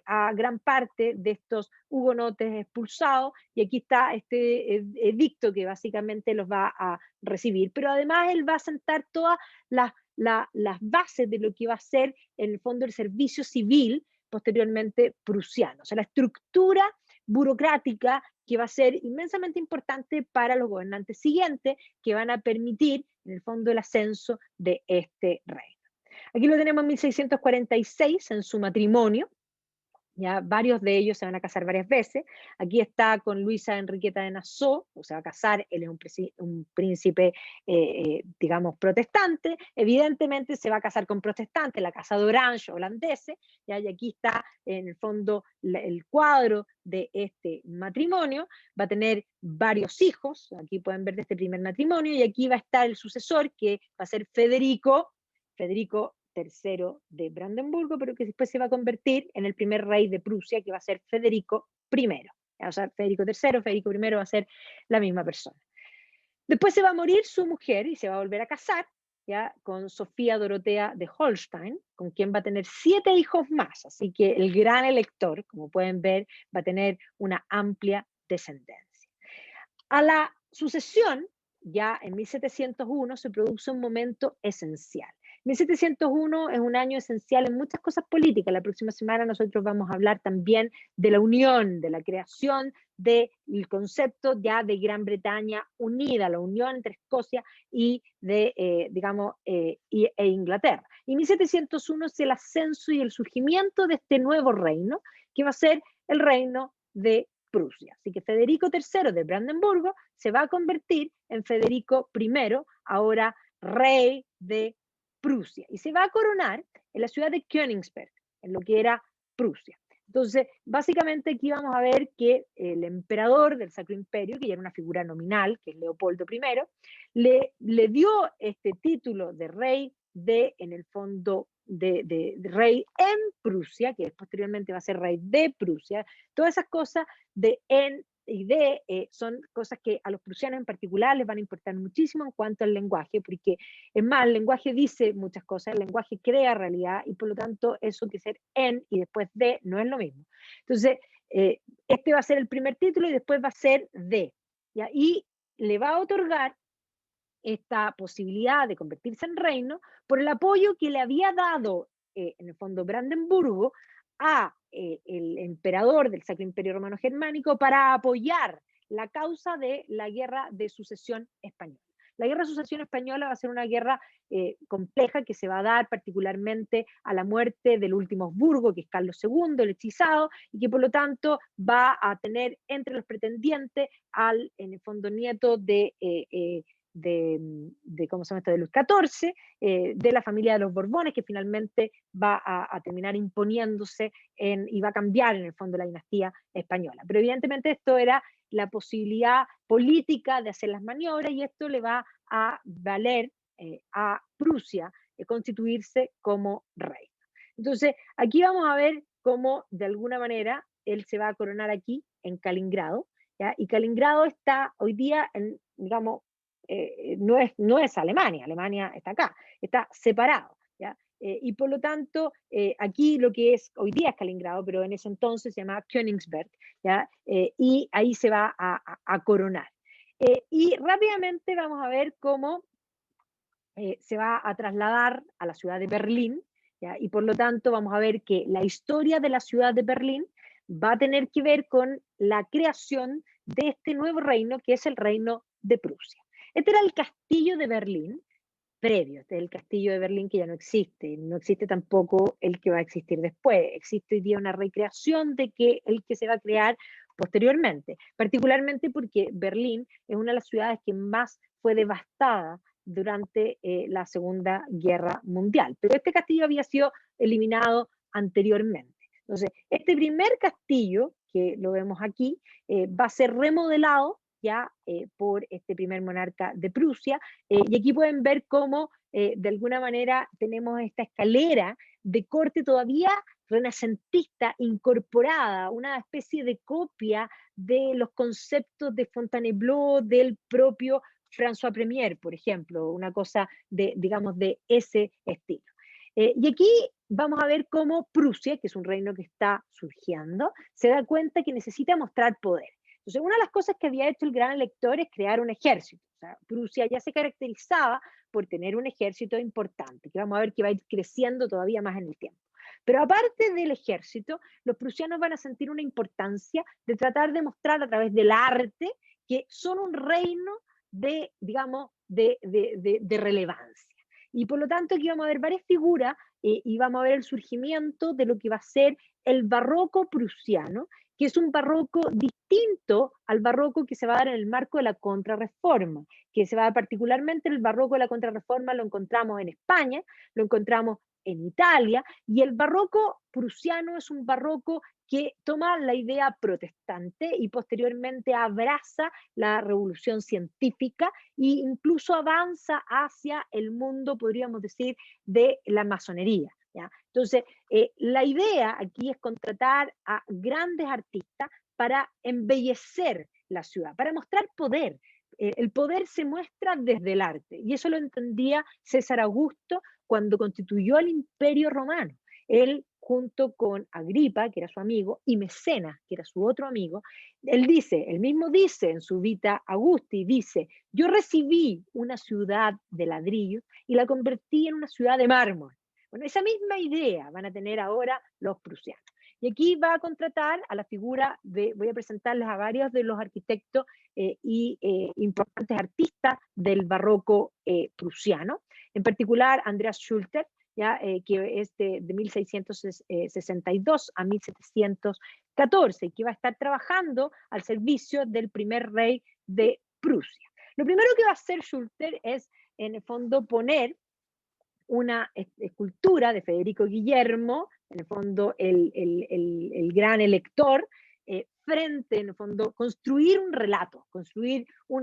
a gran parte de estos hugonotes expulsados, y aquí está este edicto que básicamente los va a recibir, pero además él va a sentar todas las bases de lo que va a ser en el fondo el servicio civil posteriormente prusiano, o sea, la estructura burocrática que va a ser inmensamente importante para los gobernantes siguientes que van a permitir en el fondo el ascenso de este reino. Aquí lo tenemos en 1646 en su matrimonio, Ya varios de ellos se van a casar varias veces. Aquí está con Luisa Enriqueta de Nassau, o se va a casar, él es un príncipe, digamos, protestante. Evidentemente se va a casar con protestantes, la casa de Orange, holandeses, ¿ya? Y aquí está en el fondo el cuadro de este matrimonio. Va a tener varios hijos, aquí pueden ver de este primer matrimonio, y aquí va a estar el sucesor, que va a ser Federico tercero de Brandenburgo, pero que después se va a convertir en el primer rey de Prusia, que va a ser Federico I. O sea, Federico III, Federico I va a ser la misma persona. Después se va a morir su mujer y se va a volver a casar, ¿ya? Con Sofía Dorotea de Holstein, con quien va a tener 7 hijos más. Así que el gran elector, como pueden ver, va a tener una amplia descendencia. A la sucesión, ya en 1701, se produce un momento esencial. 1701 es un año esencial en muchas cosas políticas. La próxima semana nosotros vamos a hablar también de la unión, de la creación del concepto ya de Gran Bretaña unida, la unión entre Escocia y e Inglaterra. Y 1701 es el ascenso y el surgimiento de este nuevo reino, que va a ser el reino de Prusia. Así que Federico III de Brandenburgo se va a convertir en Federico I, ahora rey de Prusia, y se va a coronar en la ciudad de Königsberg, en lo que era Prusia. Entonces, básicamente aquí vamos a ver que el emperador del Sacro Imperio, que ya era una figura nominal, que es Leopoldo I, le dio este título de rey en el fondo, de rey en Prusia, que posteriormente va a ser rey de Prusia. Todas esas cosas de en y de son cosas que a los prusianos en particular les van a importar muchísimo en cuanto al lenguaje, porque es más, el lenguaje dice muchas cosas, el lenguaje crea realidad, y por lo tanto eso que ser en y después de no es lo mismo. Entonces, este va a ser el primer título y después va a ser de, ¿ya? Y le va a otorgar esta posibilidad de convertirse en reino por el apoyo que le había dado, en el fondo, Brandenburgo a el emperador del Sacro Imperio Romano Germánico para apoyar la causa de la guerra de sucesión española. La guerra de sucesión española va a ser una guerra compleja, que se va a dar particularmente a la muerte del último Habsburgo, que es Carlos II, el hechizado, y que por lo tanto va a tener entre los pretendientes al, en el fondo, nieto ¿cómo se llama esto? De Luis XIV, de la familia de los Borbones, que finalmente va a terminar imponiéndose y va a cambiar en el fondo la dinastía española. Pero evidentemente esto era la posibilidad política de hacer las maniobras, y esto le va a valer a Prusia constituirse como rey. Entonces, aquí vamos a ver cómo de alguna manera él se va a coronar aquí en Kaliningrado, ¿ya? Y Kaliningrado está hoy día, digamos, no es Alemania, Alemania está acá, está separado, ¿ya? Y por lo tanto, aquí lo que es hoy día es Kaliningrado, pero en ese entonces se llamaba Königsberg, ¿ya? Y ahí se va a coronar. Y rápidamente vamos a ver cómo se va a trasladar a la ciudad de Berlín, ¿ya? Y por lo tanto vamos a ver que la historia de la ciudad de Berlín va a tener que ver con la creación de este nuevo reino, que es el reino de Prusia. Este era el castillo de Berlín previo, este es el castillo de Berlín, que ya no existe. No existe tampoco el que va a existir después. Existe hoy día una recreación de el que se va a crear posteriormente, particularmente porque Berlín es una de las ciudades que más fue devastada durante la Segunda Guerra Mundial. Pero este castillo había sido eliminado anteriormente. Entonces, este primer castillo, que lo vemos aquí, va a ser remodelado ya por este primer monarca de Prusia, y aquí pueden ver cómo de alguna manera tenemos esta escalera de corte todavía renacentista incorporada, una especie de copia de los conceptos de Fontainebleau, del propio François Premier, por ejemplo, una cosa digamos, de ese estilo. Y aquí vamos a ver cómo Prusia, que es un reino que está surgiendo, se da cuenta que necesita mostrar poder. Entonces, una de las cosas que había hecho el gran elector es crear un ejército. O sea, Prusia ya se caracterizaba por tener un ejército importante, que vamos a ver que va a ir creciendo todavía más en el tiempo. Pero aparte del ejército, los prusianos van a sentir una importancia de tratar de mostrar a través del arte que son un reino digamos, de relevancia. Y por lo tanto aquí vamos a ver varias figuras y vamos a ver el surgimiento de lo que va a ser el barroco prusiano, que es un barroco distinto al barroco que se va a dar en el marco de la Contrarreforma, que se va a dar particularmente el barroco de la Contrarreforma lo encontramos en España, lo encontramos en Italia, y el barroco prusiano es un barroco que toma la idea protestante y posteriormente abraza la revolución científica e incluso avanza hacia el mundo, podríamos decir, de la masonería. ¿Ya? Entonces, la idea aquí es contratar a grandes artistas para embellecer la ciudad, para mostrar poder. El poder se muestra desde el arte, y eso lo entendía César Augusto cuando constituyó el Imperio Romano. Él, junto con Agripa, que era su amigo, y Mecenas, que era su otro amigo, él mismo dice en su Vita Augusti, dice, yo recibí una ciudad de ladrillo y la convertí en una ciudad de mármol. Bueno, esa misma idea van a tener ahora los prusianos. Y aquí va a contratar a la figura voy a presentarles a varios de los arquitectos importantes artistas del barroco prusiano, en particular Andreas Schulter, ¿ya? Que es de 1662 a 1714, que va a estar trabajando al servicio del primer rey de Prusia. Lo primero que va a hacer Schulter es, en el fondo, poner una escultura de Federico Guillermo, en el fondo el gran elector, frente, en el fondo, construir un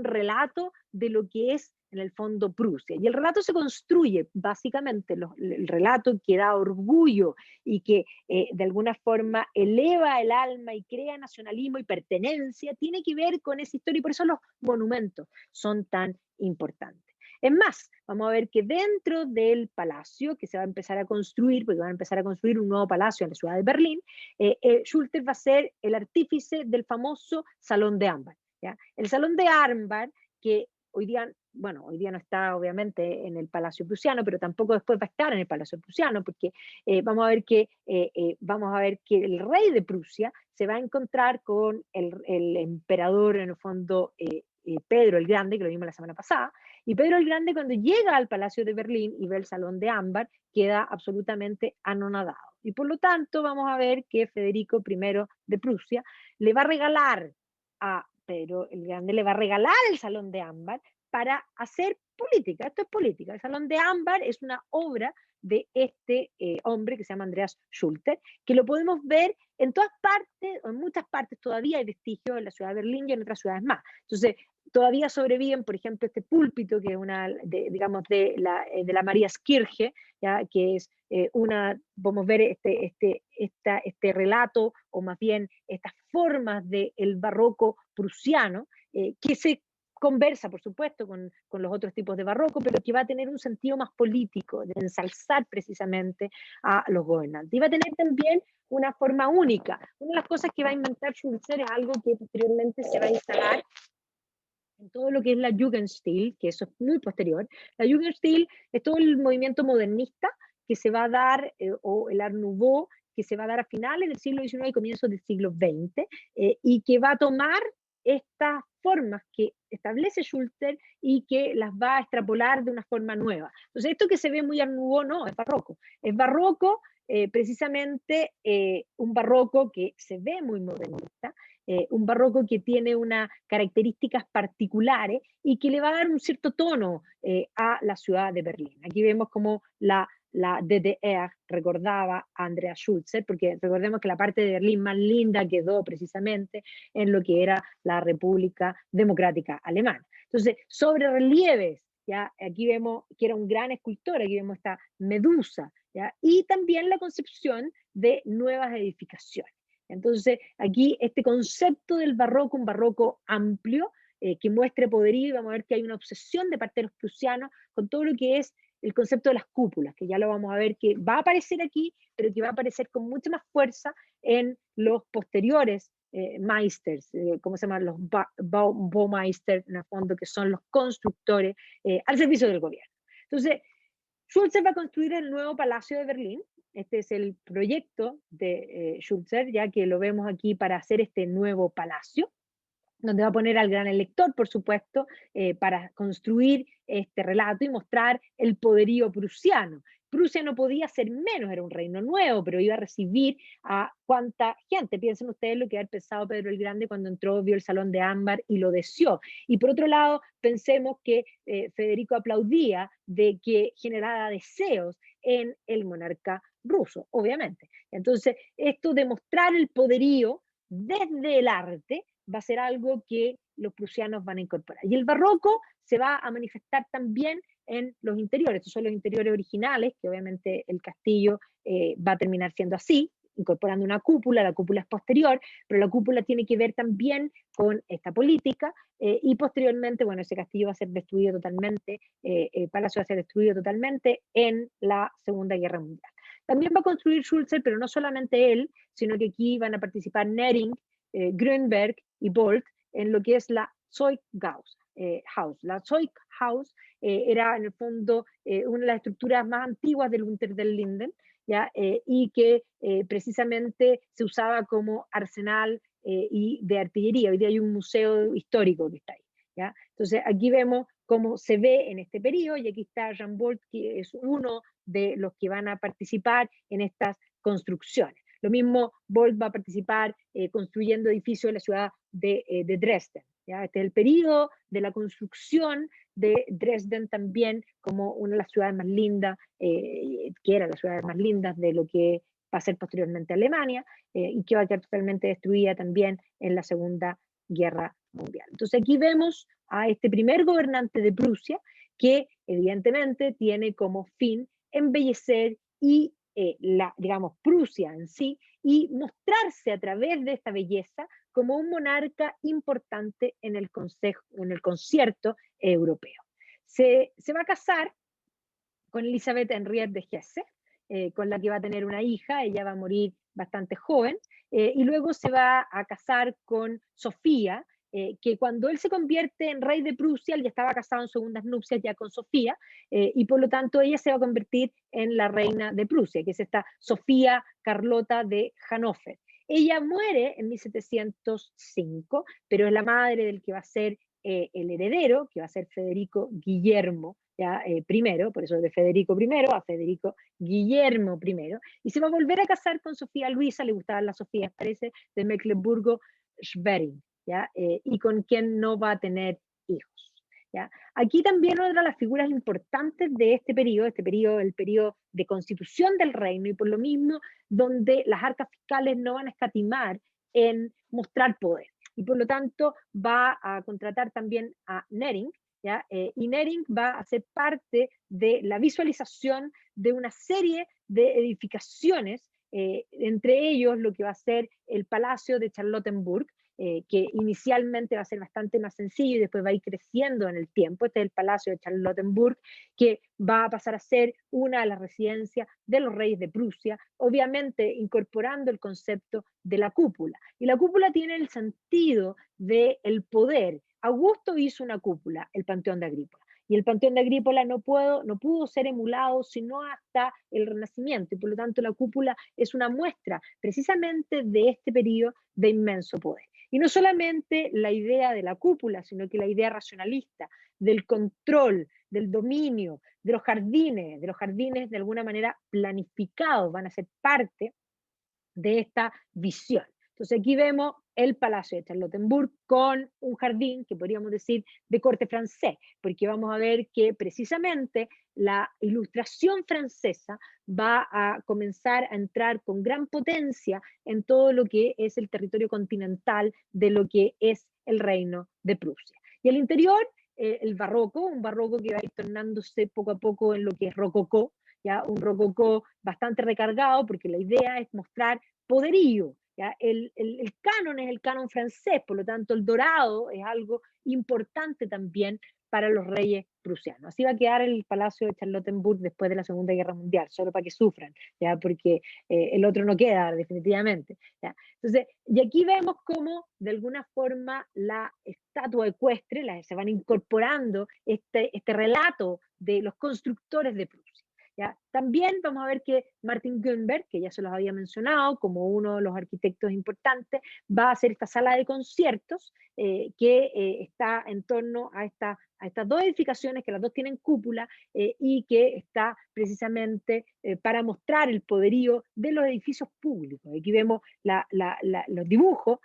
relato de lo que es, en el fondo, Prusia. Y el relato se construye, básicamente, el relato que da orgullo y que de alguna forma eleva el alma y crea nacionalismo y pertenencia, tiene que ver con esa historia, y por eso los monumentos son tan importantes. Es más, vamos a ver que dentro del palacio que se va a empezar a construir, porque van a empezar a construir un nuevo palacio en la ciudad de Berlín, Schulter va a ser el artífice del famoso Salón de Ámbar. ¿Ya? El Salón de Ámbar, que hoy día no está obviamente en el Palacio Prusiano, pero tampoco después va a estar en el Palacio Prusiano, porque vamos a ver que el rey de Prusia se va a encontrar con el emperador, en el fondo, Pedro el Grande, que lo vimos la semana pasada, y Pedro el Grande, cuando llega al Palacio de Berlín y ve el Salón de Ámbar, queda absolutamente anonadado. Y por lo tanto vamos a ver que Federico I de Prusia le va a regalar a Pedro el Grande, le va a regalar el Salón de Ámbar para hacer política. Esto es política. El Salón de Ámbar es una obra de este hombre que se llama Andreas Schulter, que lo podemos ver en todas partes, o en muchas partes todavía hay vestigios en la ciudad de Berlín y en otras ciudades más. Entonces, todavía sobreviven, por ejemplo, este púlpito, que es de la Mariaskirche, ¿ya? Que es podemos ver este relato, o más bien estas formas del barroco prusiano, que se conversa, por supuesto, con los otros tipos de barroco, pero que va a tener un sentido más político, de ensalzar precisamente a los gobernantes. Y va a tener también una forma única. Una de las cosas que va a inventar Schulzer es algo que posteriormente se va a instalar en todo lo que es la Jugendstil, que eso es muy posterior. La Jugendstil es todo el movimiento modernista que se va a dar, o el Art Nouveau, que se va a dar a finales del siglo XIX y comienzos del siglo XX, y que va a tomar estas formas que establece Schulter y que las va a extrapolar de una forma nueva. Entonces, esto que se ve muy Art Nouveau, no, es barroco. Es barroco, precisamente un barroco que se ve muy modernista, un barroco que tiene unas características particulares y que le va a dar un cierto tono a la ciudad de Berlín. Aquí vemos como la DDR recordaba a Andreas Schulzer, porque recordemos que la parte de Berlín más linda quedó precisamente en lo que era la República Democrática Alemana. Entonces, sobre relieves, ¿ya? Aquí vemos que era un gran escultor, aquí vemos esta medusa, ¿ya? Y también la concepción de nuevas edificaciones. Entonces, aquí este concepto del barroco, un barroco amplio, que muestre poderío, y vamos a ver que hay una obsesión de parte de los prusianos con todo lo que es el concepto de las cúpulas, que ya lo vamos a ver que va a aparecer aquí, pero que va a aparecer con mucha más fuerza en los posteriores Meisters, ¿cómo se llaman? Los Baumeister, en el fondo, que son los constructores al servicio del gobierno. Entonces, Schulzer va a construir el nuevo Palacio de Berlín. Este es el proyecto de Schulzer, ya que lo vemos aquí para hacer este nuevo palacio, donde va a poner al gran elector, por supuesto, para construir este relato y mostrar el poderío prusiano. Prusia no podía ser menos, era un reino nuevo, pero iba a recibir a cuánta gente. Piensen ustedes lo que había pensado Pedro el Grande cuando entró, vio el Salón de Ámbar y lo deseó. Y por otro lado, pensemos que Federico aplaudía de que generara deseos en el monarca ruso, obviamente. Entonces, esto de mostrar el poderío desde el arte va a ser algo que los prusianos van a incorporar. Y el barroco se va a manifestar también en los interiores. Estos son los interiores originales, que obviamente el castillo va a terminar siendo así, incorporando una cúpula, la cúpula es posterior, pero la cúpula tiene que ver también con esta política, y posteriormente, bueno, ese castillo va a ser destruido totalmente, el palacio va a ser destruido totalmente en la Segunda Guerra Mundial. También va a construir Schulze, pero no solamente él, sino que aquí van a participar Nering, Grünberg y Bolt en lo que es la Zeughaus House. La Zeughaus era en el fondo una de las estructuras más antiguas del Unter den Linden, ¿ya? Y que precisamente se usaba como arsenal y de artillería. Hoy día hay un museo histórico que está ahí, ¿ya? Entonces aquí vemos cómo se ve en este periodo, y aquí está Jean Bolt, que es uno de los que van a participar en estas construcciones. Lo mismo, Bolt va a participar construyendo edificios en la ciudad de Dresden. ¿Ya? Este es el periodo de la construcción de Dresden también como una de las ciudades más lindas, que era las ciudades más lindas de lo que va a ser posteriormente Alemania, y que va a quedar totalmente destruida también en la Segunda Guerra Mundial. Entonces aquí vemos a este primer gobernante de Prusia que evidentemente tiene como fin embellecer y digamos, Prusia en sí, y mostrarse a través de esta belleza como un monarca importante en el concierto europeo. Se va a casar con Elizabeth Henriette de Hesse, con la que va a tener una hija, ella va a morir bastante joven, y luego se va a casar con Sofía, que cuando él se convierte en rey de Prusia, él ya estaba casado en segundas nupcias ya con Sofía, y por lo tanto ella se va a convertir en la reina de Prusia, que es esta Sofía Carlota de Hannover. Ella muere en 1705, pero es la madre del que va a ser el heredero, que va a ser Federico Guillermo, ya, primero, por eso de Federico I a Federico Guillermo I, y se va a volver a casar con Sofía Luisa, le gustaban las Sofías, parece, de Mecklenburgo-Schwerin, ¿ya? Y con quien no va a tener hijos. ¿Ya? Aquí también otra de las figuras importantes de este periodo, el periodo de constitución del reino, y por lo mismo donde las arcas fiscales no van a escatimar en mostrar poder. Y por lo tanto va a contratar también a Nering, ¿ya? Y Nering va a ser parte de la visualización de una serie de edificaciones, entre ellos lo que va a ser el Palacio de Charlottenburg, que inicialmente va a ser bastante más sencillo y después va a ir creciendo en el tiempo. Este es el Palacio de Charlottenburg, que va a pasar a ser una de las residencias de los reyes de Prusia, obviamente incorporando el concepto de la cúpula. Y la cúpula tiene el sentido del poder. Augusto hizo una cúpula, el Panteón de Agrícola, y el Panteón de Agrícola no pudo ser emulado sino hasta el Renacimiento, y por lo tanto la cúpula es una muestra precisamente de este periodo de inmenso poder. Y no solamente la idea de la cúpula, sino que la idea racionalista, del control, del dominio, de los jardines de alguna manera planificados, van a ser parte de esta visión. Entonces aquí vemos el Palacio de Charlottenburg con un jardín que podríamos decir de corte francés, porque vamos a ver que precisamente la ilustración francesa va a comenzar a entrar con gran potencia en todo lo que es el territorio continental de lo que es el reino de Prusia. Y el interior, el barroco, un barroco que va a ir tornándose poco a poco en lo que es rococó, ¿ya? Un rococó bastante recargado, porque la idea es mostrar poderío. ¿Ya? El canon es el canon francés, por lo tanto el dorado es algo importante también para los reyes prusianos. Así va a quedar el Palacio de Charlottenburg después de la Segunda Guerra Mundial, solo para que sufran, ¿ya? Porque el otro no queda definitivamente. ¿Ya? Entonces, y aquí vemos cómo de alguna forma la estatua ecuestre, se van incorporando este relato de los constructores de Prusia. ¿Ya? También vamos a ver que Martin Grünberg, que ya se los había mencionado como uno de los arquitectos importantes, va a hacer esta sala de conciertos que está en torno a esta a estas dos edificaciones, que las dos tienen cúpula, y que está precisamente para mostrar el poderío de los edificios públicos. Aquí vemos los dibujos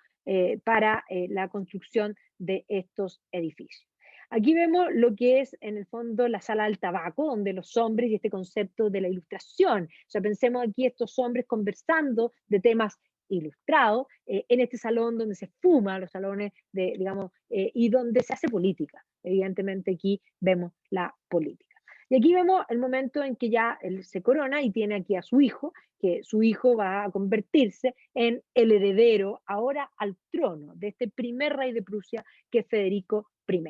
para la construcción de estos edificios. Aquí vemos lo que es, en el fondo, la sala del tabaco, donde los hombres y este concepto de la ilustración. O sea, pensemos aquí estos hombres conversando de temas ilustrados en este salón donde se fuma, los salones de, digamos, y donde se hace política. Evidentemente aquí vemos la política. Y aquí vemos el momento en que ya él se corona y tiene aquí a su hijo, que su hijo va a convertirse en el heredero ahora al trono de este primer rey de Prusia, que es Federico I.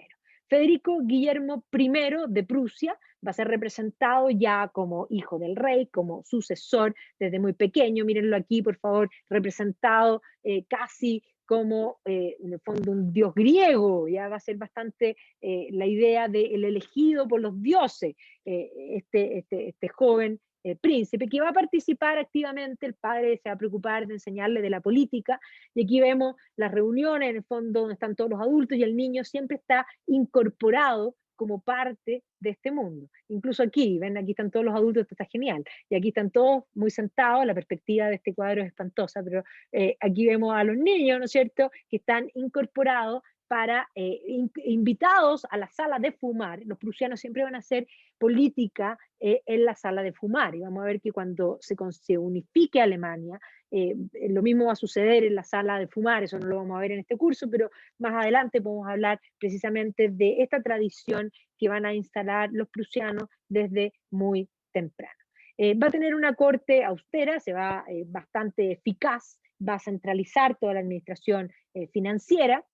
Federico Guillermo I de Prusia va a ser representado ya como hijo del rey, como sucesor desde muy pequeño. Mírenlo aquí, por favor, representado casi como, en el fondo, un dios griego. Ya va a ser bastante la idea del elegido por los dioses, este joven príncipe, que va a participar activamente. El padre se va a preocupar de enseñarle de la política, y aquí vemos las reuniones, en el fondo, donde están todos los adultos, y el niño siempre está incorporado como parte de este mundo. Incluso aquí, ven, aquí están todos los adultos, esto está genial, y aquí están todos muy sentados. La perspectiva de este cuadro es espantosa, pero aquí vemos a los niños, ¿no es cierto?, que están incorporados para invitados a la sala de fumar. Los prusianos siempre van a hacer política en la sala de fumar, y vamos a ver que cuando se unifique Alemania, lo mismo va a suceder en la sala de fumar. Eso no lo vamos a ver en este curso, pero más adelante podemos hablar precisamente de esta tradición que van a instalar los prusianos desde muy temprano. Va a tener una corte austera, bastante eficaz, va a centralizar toda la administración financiera,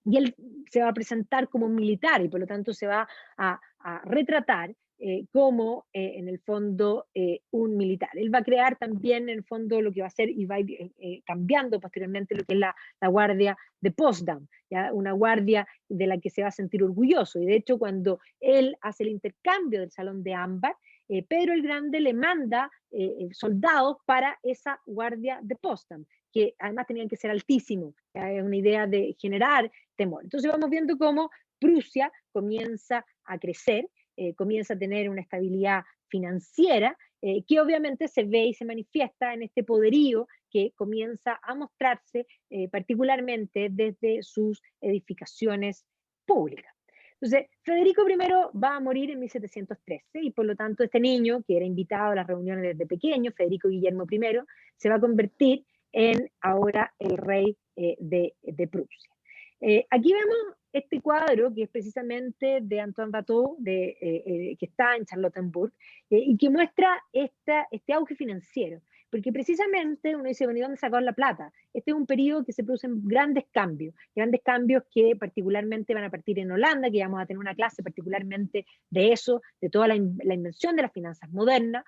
y él se va a presentar como un militar, y por lo tanto se va a retratar como, en el fondo, un militar. Él va a crear también, en el fondo, lo que va a ser, y va a ir cambiando posteriormente, lo que es la guardia de Potsdam, ¿ya? Una guardia de la que se va a sentir orgulloso. Y de hecho, cuando él hace el intercambio del Salón de Ámbar, Pedro el Grande le manda soldados para esa guardia de Potsdam, que además tenían que ser altísimos. Es una idea de generar temor. Entonces vamos viendo cómo Prusia comienza a crecer, comienza a tener una estabilidad financiera, que obviamente se ve y se manifiesta en este poderío que comienza a mostrarse particularmente desde sus edificaciones públicas. Entonces, Federico I va a morir en 1713, y por lo tanto este niño, que era invitado a las reuniones desde pequeño, Federico Guillermo I, se va a convertir en ahora el rey de Prusia. Aquí vemos este cuadro, que es precisamente de Antoine Watteau, que está en Charlottenburg, y que muestra este auge financiero. Porque precisamente uno dice, bueno, ¿y dónde sacaron la plata? Este es un periodo que se producen grandes cambios que particularmente van a partir en Holanda, que vamos a tener una clase particularmente de eso, de toda la invención de las finanzas modernas,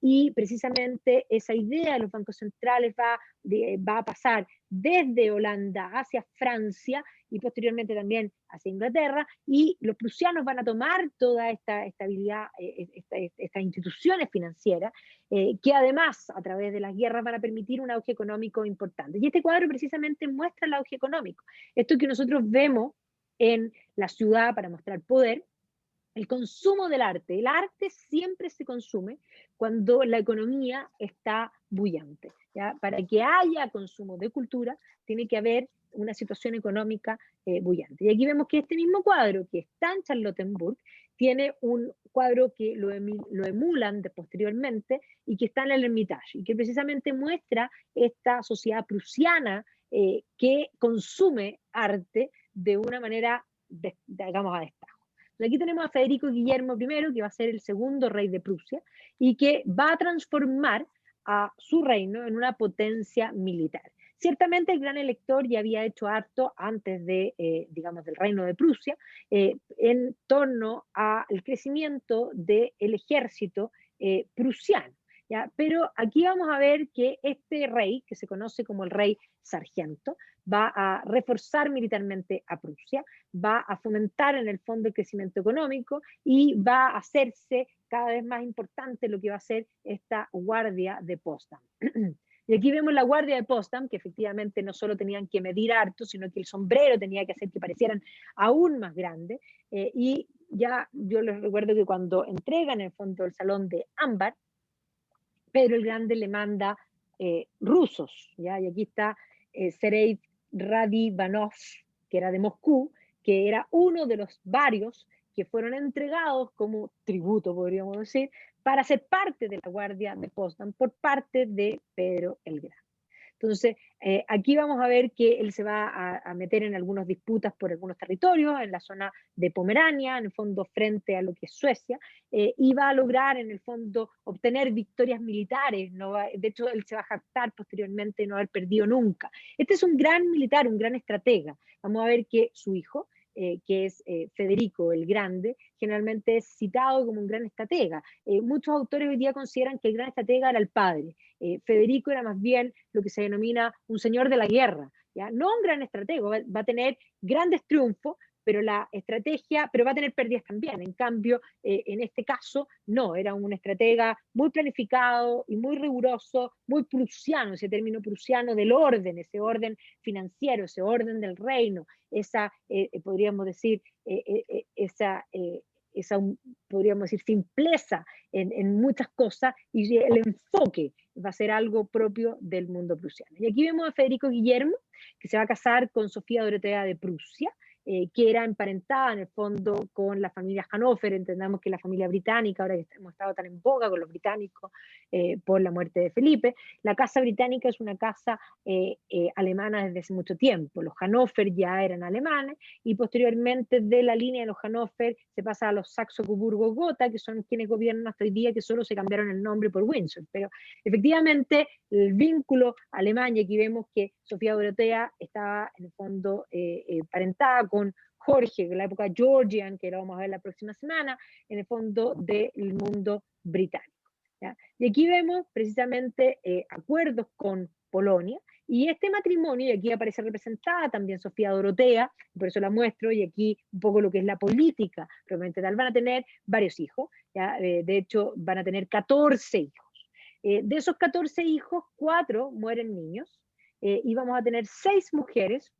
y precisamente esa idea de los bancos centrales va a pasar desde Holanda hacia Francia, y posteriormente también hacia Inglaterra, y los prusianos van a tomar toda esta estabilidad, estas instituciones financieras, que además a través de las guerras van a permitir un auge económico importante. Y este cuadro precisamente muestra el auge económico. Esto que nosotros vemos en la ciudad para mostrar poder, el consumo del arte. El arte siempre se consume cuando la economía está bullante, ¿ya? Para que haya consumo de cultura, tiene que haber una situación económica bullante. Y aquí vemos que este mismo cuadro, que está en Charlottenburg, tiene un cuadro que lo emulan posteriormente, y que está en el Hermitage, y que precisamente muestra esta sociedad prusiana que consume arte de una manera, digamos, a destajo. Aquí tenemos a Federico Guillermo I, que va a ser el segundo rey de Prusia, y que va a transformar a su reino en una potencia militar. Ciertamente el gran elector ya había hecho harto antes digamos, del reino de Prusia, en torno al crecimiento del ejército prusiano, ¿ya? Pero aquí vamos a ver que este rey, que se conoce como el rey sargento, va a reforzar militarmente a Prusia, va a fomentar en el fondo el crecimiento económico, y va a hacerse cada vez más importante lo que va a ser esta guardia de Potsdam. Y aquí vemos la guardia de Potsdam, que efectivamente no solo tenían que medir harto, sino que el sombrero tenía que hacer que parecieran aún más grandes. Y ya yo les recuerdo que cuando entregan en el fondo el salón de ámbar, Pedro el Grande le manda rusos, ¿ya? Y aquí está Serey Radivanov, que era de Moscú, que era uno de los varios que fueron entregados como tributo, podríamos decir, para ser parte de la Guardia de Potsdam por parte de Pedro el Grande. Entonces, aquí vamos a ver que él se va a meter en algunas disputas por algunos territorios, en la zona de Pomerania, en el fondo frente a lo que es Suecia, y va a lograr en el fondo obtener victorias militares. De hecho, él se va a jactar posteriormente de no haber perdido nunca. Este es un gran militar, un gran estratega. Vamos a ver que su hijo, que es Federico el Grande, generalmente es citado como un gran estratega. Muchos autores hoy día consideran que el gran estratega era el padre. Federico era más bien lo que se denomina un señor de la guerra, ¿ya? No un gran estratega, va a tener grandes triunfos, pero la estrategia, pero va a tener pérdidas también. En cambio, en este caso, no, era un estratega muy planificado y muy riguroso, muy prusiano, ese término prusiano del orden, ese orden financiero, ese orden del reino, esa, podríamos decir, esa, podríamos decir, simpleza en muchas cosas, y el enfoque va a ser algo propio del mundo prusiano. Y aquí vemos a Federico Guillermo, que se va a casar con Sofía Dorotea de Prusia, que era emparentada en el fondo con la familia Hannover. Entendamos que la familia británica, ahora que hemos estado tan en boga con los británicos por la muerte de Felipe, la casa británica es una casa alemana desde hace mucho tiempo. Los Hannover ya eran alemanes, y posteriormente de la línea de los Hannover se pasa a los Saxo-Coburgo-Gotha, que son quienes gobiernan hasta hoy día, que solo se cambiaron el nombre por Windsor. Pero efectivamente el vínculo alemán, y aquí vemos que Sofía Dorotea estaba en el fondo parentada con Jorge, en la época Georgian, que lo vamos a ver la próxima semana, en el fondo del mundo británico, ¿ya? Y aquí vemos precisamente acuerdos con Polonia, y este matrimonio, y aquí aparece representada también Sofía Dorotea, por eso la muestro, y aquí un poco lo que es la política propiamente tal. Van a tener varios hijos, ¿ya? De hecho van a tener 14 hijos. De esos 14 hijos, 4 mueren niños, y vamos a tener 6 mujeres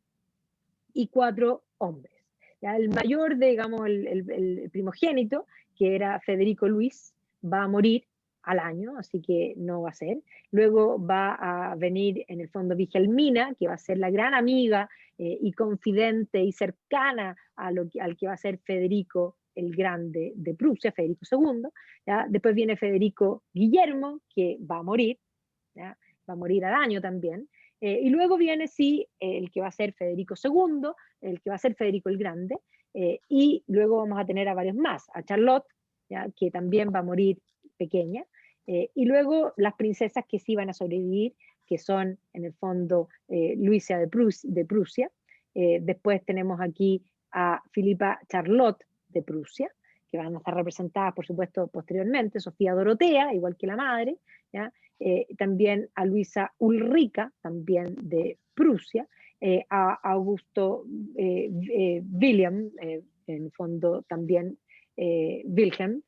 y 4 hombres. ¿Ya? El mayor, digamos, el primogénito, que era Federico Luis, va a morir al año, así que no va a ser. Luego va a venir en el fondo Wilhelmina, que va a ser la gran amiga y confidente y cercana al que va a ser Federico el Grande de Prusia, Federico II. ¿Ya? Después viene Federico Guillermo, que va a morir, ¿ya? Va a morir al año también. Y luego viene, sí, el que va a ser Federico II, el que va a ser Federico el Grande, y luego vamos a tener a varios más, a Charlotte, ¿ya? Que también va a morir pequeña, y luego las princesas que sí van a sobrevivir, que son en el fondo Luisa de Prusia. Después tenemos aquí a Filipa Charlotte de Prusia, que van a estar representadas, por supuesto, posteriormente, Sofía Dorotea, igual que la madre, ¿ya? También a Luisa Ulrica, también de Prusia, a Augusto William, en el fondo también Wilhelm,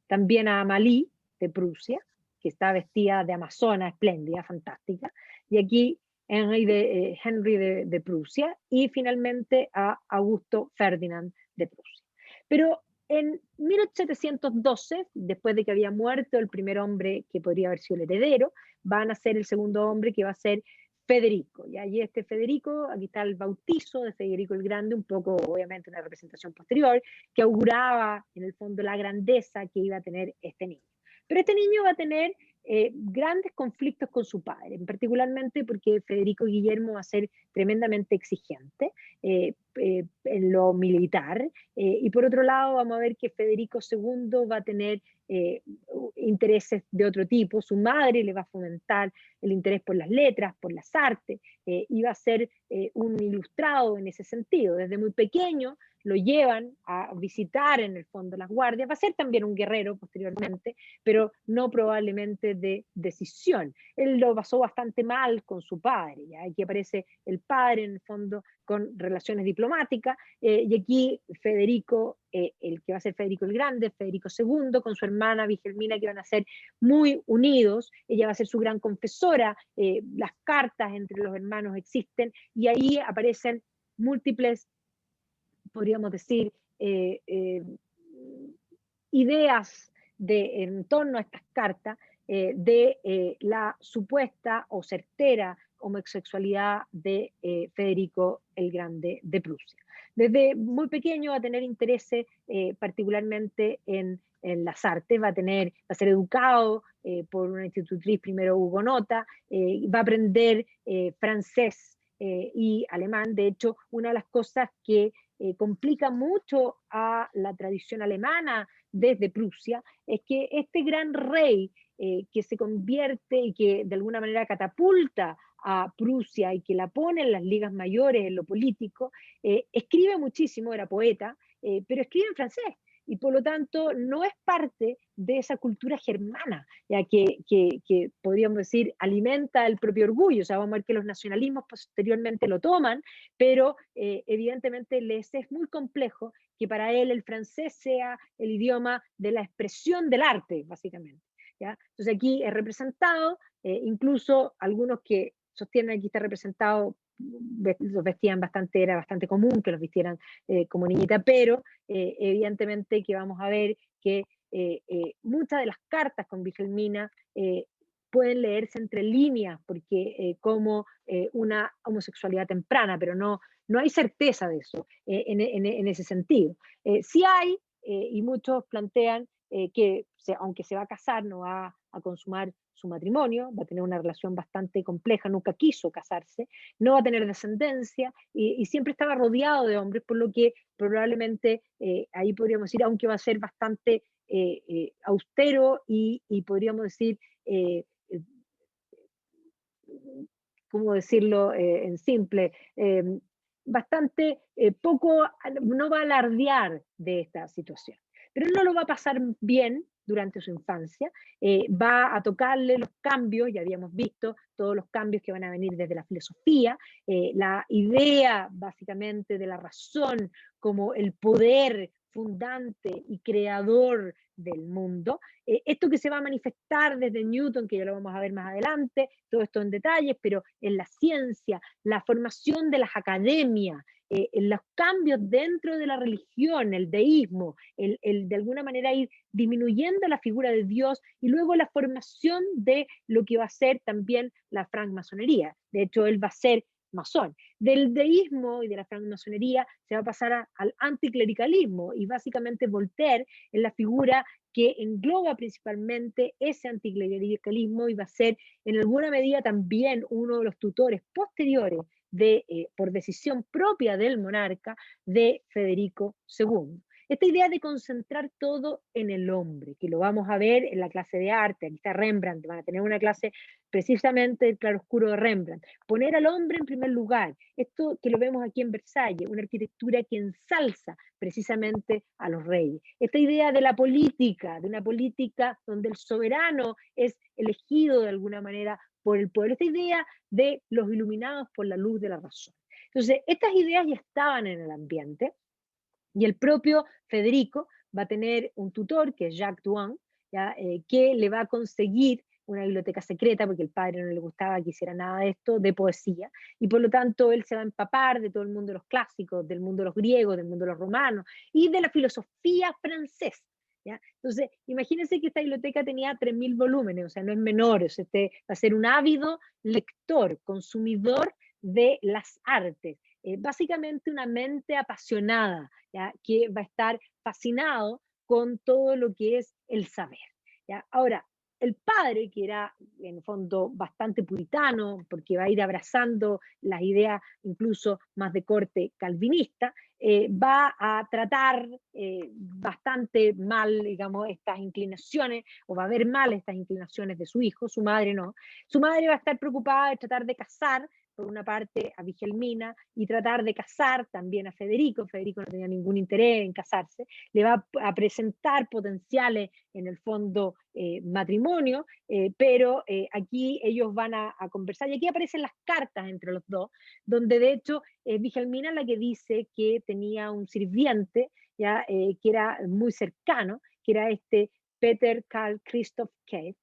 también a Amalí de Prusia, que está vestida de amazona, espléndida, fantástica, y aquí Henry de Prusia, y finalmente a Augusto Ferdinand de Prusia. Pero en 1712, después de que había muerto el primer hombre que podría haber sido el heredero, van a ser el segundo hombre, que va a ser Federico. ¿Ya? Y este Federico, aquí está el bautizo de Federico el Grande, un poco obviamente una representación posterior, que auguraba en el fondo la grandeza que iba a tener este niño. Pero este niño va a tener grandes conflictos con su padre, particularmente porque Federico Guillermo va a ser tremendamente exigente en lo militar, y por otro lado vamos a ver que Federico II va a tener intereses de otro tipo. Su madre le va a fomentar el interés por las letras, por las artes, y va a ser un ilustrado en ese sentido. Desde muy pequeño lo llevan a visitar en el fondo las guardias, va a ser también un guerrero posteriormente, pero no probablemente de decisión. Él lo pasó bastante mal con su padre, ¿ya? Aquí aparece el padre en el fondo con relaciones diplomáticas, y aquí Federico, el que va a ser Federico el Grande, Federico II, con su hermana Wilhelmina, que van a ser muy unidos, ella va a ser su gran confesora, las cartas entre los hermanos existen, y ahí aparecen múltiples, podríamos decir, ideas en torno a estas cartas de la supuesta o certera homosexualidad de Federico el Grande de Prusia. Desde muy pequeño va a tener intereses particularmente en las artes, va a ser educado por una institutriz primero hugonota, va a aprender francés y alemán. De hecho, una de las cosas que complica mucho a la tradición alemana desde Prusia, es que este gran rey que se convierte y que de alguna manera catapulta a Prusia y que la pone en las ligas mayores en lo político, escribe muchísimo, era poeta, pero escribe en francés y por lo tanto no es parte de esa cultura germana, ya que podríamos decir alimenta el propio orgullo. O sea, vamos a ver que los nacionalismos posteriormente lo toman, pero evidentemente les es muy complejo que para él el francés sea el idioma de la expresión del arte, básicamente. ¿Ya? Entonces aquí es representado, incluso algunos que sostienen aquí está representado, los vestían bastante, era bastante común que los vistieran como niñita, pero evidentemente que vamos a ver que muchas de las cartas con Wilhelmina pueden leerse entre líneas, porque como una homosexualidad temprana, pero no hay certeza de eso en ese sentido. Sí hay, y muchos plantean que aunque se va a casar, no va a consumar su matrimonio, va a tener una relación bastante compleja, nunca quiso casarse, no va a tener descendencia y siempre estaba rodeado de hombres, por lo que probablemente ahí podríamos decir, aunque va a ser bastante austero y podríamos decir, ¿cómo decirlo en simple? Bastante poco, no va a alardear de esta situación. Pero él no lo va a pasar bien durante su infancia, va a tocarle los cambios, ya habíamos visto todos los cambios que van a venir desde la filosofía, la idea básicamente de la razón como el poder fundante y creador del mundo. Esto que se va a manifestar desde Newton, que ya lo vamos a ver más adelante, todo esto en detalles, pero en la ciencia, la formación de las academias, en los cambios dentro de la religión, el deísmo, el de alguna manera ir disminuyendo la figura de Dios y luego la formación de lo que va a ser también la francmasonería. De hecho, él va a ser masón. Del deísmo y de la francmasonería se va a pasar al anticlericalismo y básicamente Voltaire es la figura que engloba principalmente ese anticlericalismo y va a ser en alguna medida también uno de los tutores posteriores por decisión propia del monarca de Federico II. Esta idea de concentrar todo en el hombre, que lo vamos a ver en la clase de arte, aquí está Rembrandt, van a tener una clase precisamente del claroscuro de Rembrandt, poner al hombre en primer lugar, esto que lo vemos aquí en Versalles, una arquitectura que ensalza precisamente a los reyes. Esta idea de la política, de una política donde el soberano es elegido de alguna manera por el pueblo, esta idea de los iluminados por la luz de la razón. Entonces, estas ideas ya estaban en el ambiente, y el propio Federico va a tener un tutor, que es Jacques Douin, ¿ya? Que le va a conseguir una biblioteca secreta, porque el padre no le gustaba que hiciera nada de esto, de poesía, y por lo tanto él se va a empapar de todo el mundo de los clásicos, del mundo de los griegos, del mundo de los romanos, y de la filosofía francesa. ¿Ya? Entonces, imagínense que esta biblioteca tenía 3.000 volúmenes, o sea, no es menor, o sea, este va a ser un ávido lector, consumidor de las artes, básicamente una mente apasionada, ¿ya? Que va a estar fascinado con todo lo que es el saber. ¿Ya? Ahora, el padre, que era en el fondo bastante puritano, porque va a ir abrazando las ideas incluso más de corte calvinista, va a tratar bastante mal, digamos, estas inclinaciones, o va a ver mal estas inclinaciones de su hijo, su madre no. Su madre va a estar preocupada de tratar de casar por una parte a Wilhelmina y tratar de casar también a Federico. Federico no tenía ningún interés en casarse, le va a presentar potenciales en el fondo matrimonio, pero aquí ellos van a conversar y aquí aparecen las cartas entre los dos, donde de hecho Wilhelmina la que dice que tenía un sirviente ya, que era muy cercano, que era este Peter Carl Christoph Kitt,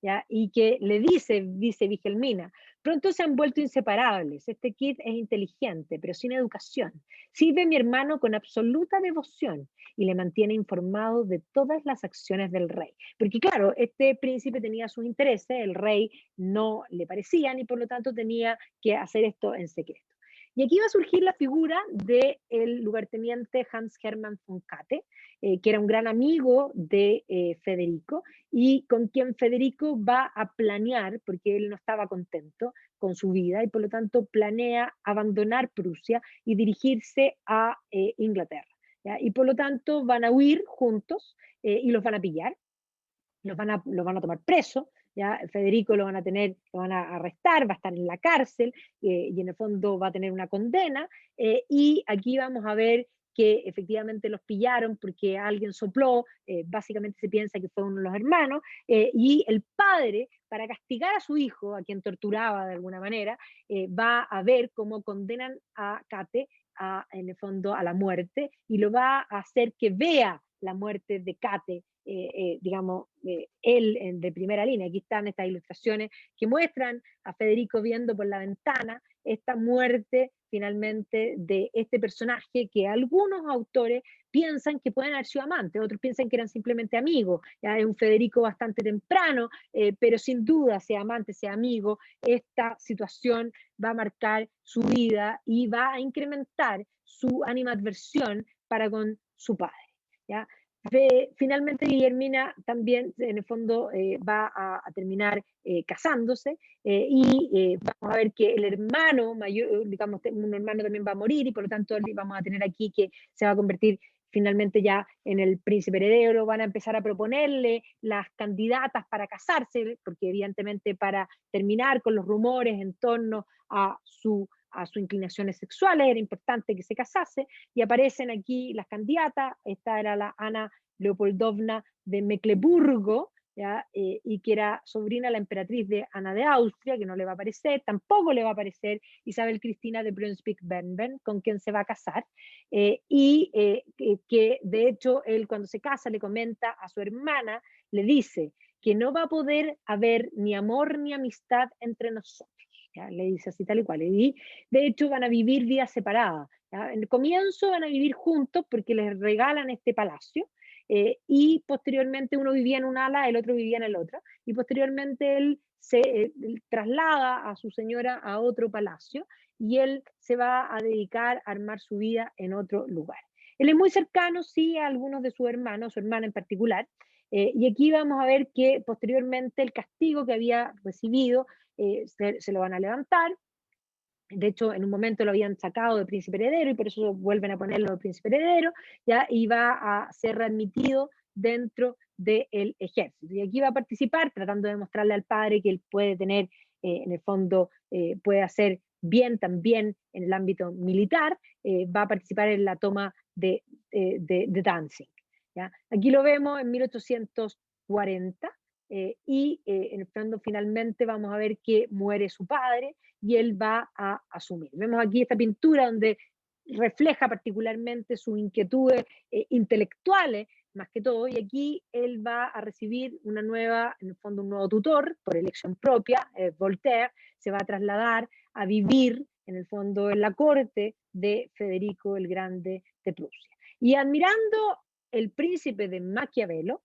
¿ya? Y que le dice Wilhelmina, pronto se han vuelto inseparables. Este Kitt es inteligente, pero sin educación. Sirve a mi hermano con absoluta devoción y le mantiene informado de todas las acciones del rey. Porque claro, este príncipe tenía sus intereses, el rey no le parecían y por lo tanto tenía que hacer esto en secreto. Y aquí va a surgir la figura del lugarteniente Hans Hermann von Katte, que era un gran amigo de Federico y con quien Federico va a planear, porque él no estaba contento con su vida y por lo tanto planea abandonar Prusia y dirigirse a Inglaterra. ¿Ya? Y por lo tanto van a huir juntos y los van a pillar, los van a tomar preso, ¿ya? Federico lo van a arrestar, va a estar en la cárcel y en el fondo va a tener una condena. Y aquí vamos a ver que efectivamente los pillaron porque alguien sopló, básicamente se piensa que fue uno de los hermanos, y el padre, para castigar a su hijo, a quien torturaba de alguna manera, va a ver cómo condenan a Katte en el fondo a la muerte y lo va a hacer que vea la muerte de Katte, digamos, él de primera línea. Aquí están estas ilustraciones que muestran a Federico viendo por la ventana esta muerte finalmente de este personaje que algunos autores piensan que pueden haber sido amantes, otros piensan que eran simplemente amigos. Ya es un Federico bastante temprano, pero sin duda, sea amante, sea amigo, esta situación va a marcar su vida y va a incrementar su animadversión para con su padre. ¿Ya? Finalmente Guillermina también en el fondo va a terminar casándose y vamos a ver que el hermano mayor, digamos, un hermano también va a morir y por lo tanto vamos a tener aquí que se va a convertir finalmente ya en el príncipe heredero, van a empezar a proponerle las candidatas para casarse, porque evidentemente para terminar con los rumores en torno a sus inclinaciones sexuales, era importante que se casase, y aparecen aquí las candidatas, esta era la Ana Leopoldovna de Mecklemburgo, ¿ya? Y que era sobrina de la emperatriz de Ana de Austria, que no le va a aparecer, tampoco le va a aparecer Isabel Cristina de Brunswick-Bernben, con quien se va a casar, que de hecho él cuando se casa le comenta a su hermana, le dice que no va a poder haber ni amor ni amistad entre nosotros. ¿Ya? Le dice así tal y cual. Y de hecho van a vivir vidas separadas. ¿Ya? En el comienzo van a vivir juntos porque les regalan este palacio y posteriormente uno vivía en un ala, el otro vivía en el otro. Y posteriormente él él traslada a su señora a otro palacio y él se va a dedicar a armar su vida en otro lugar. Él es muy cercano, sí, a algunos de sus hermanos, su hermana en particular, y aquí vamos a ver que posteriormente el castigo que había recibido se lo van a levantar. De hecho, en un momento lo habían sacado de príncipe heredero y por eso vuelven a ponerlo de príncipe heredero, ¿ya? Y va a ser readmitido dentro del ejército. Y aquí va a participar tratando de mostrarle al padre que él puede tener, en el fondo, puede hacer bien también en el ámbito militar, va a participar en la toma de Danzig. ¿Ya? Aquí lo vemos en 1840 en el fondo finalmente vamos a ver que muere su padre y él va a asumir. Vemos aquí esta pintura donde refleja particularmente sus inquietudes intelectuales, más que todo, y aquí él va a recibir una nueva, en el fondo un nuevo tutor por elección propia, Voltaire, se va a trasladar a vivir en el fondo en la corte de Federico el Grande de Prusia. Y admirando el príncipe de Maquiavelo,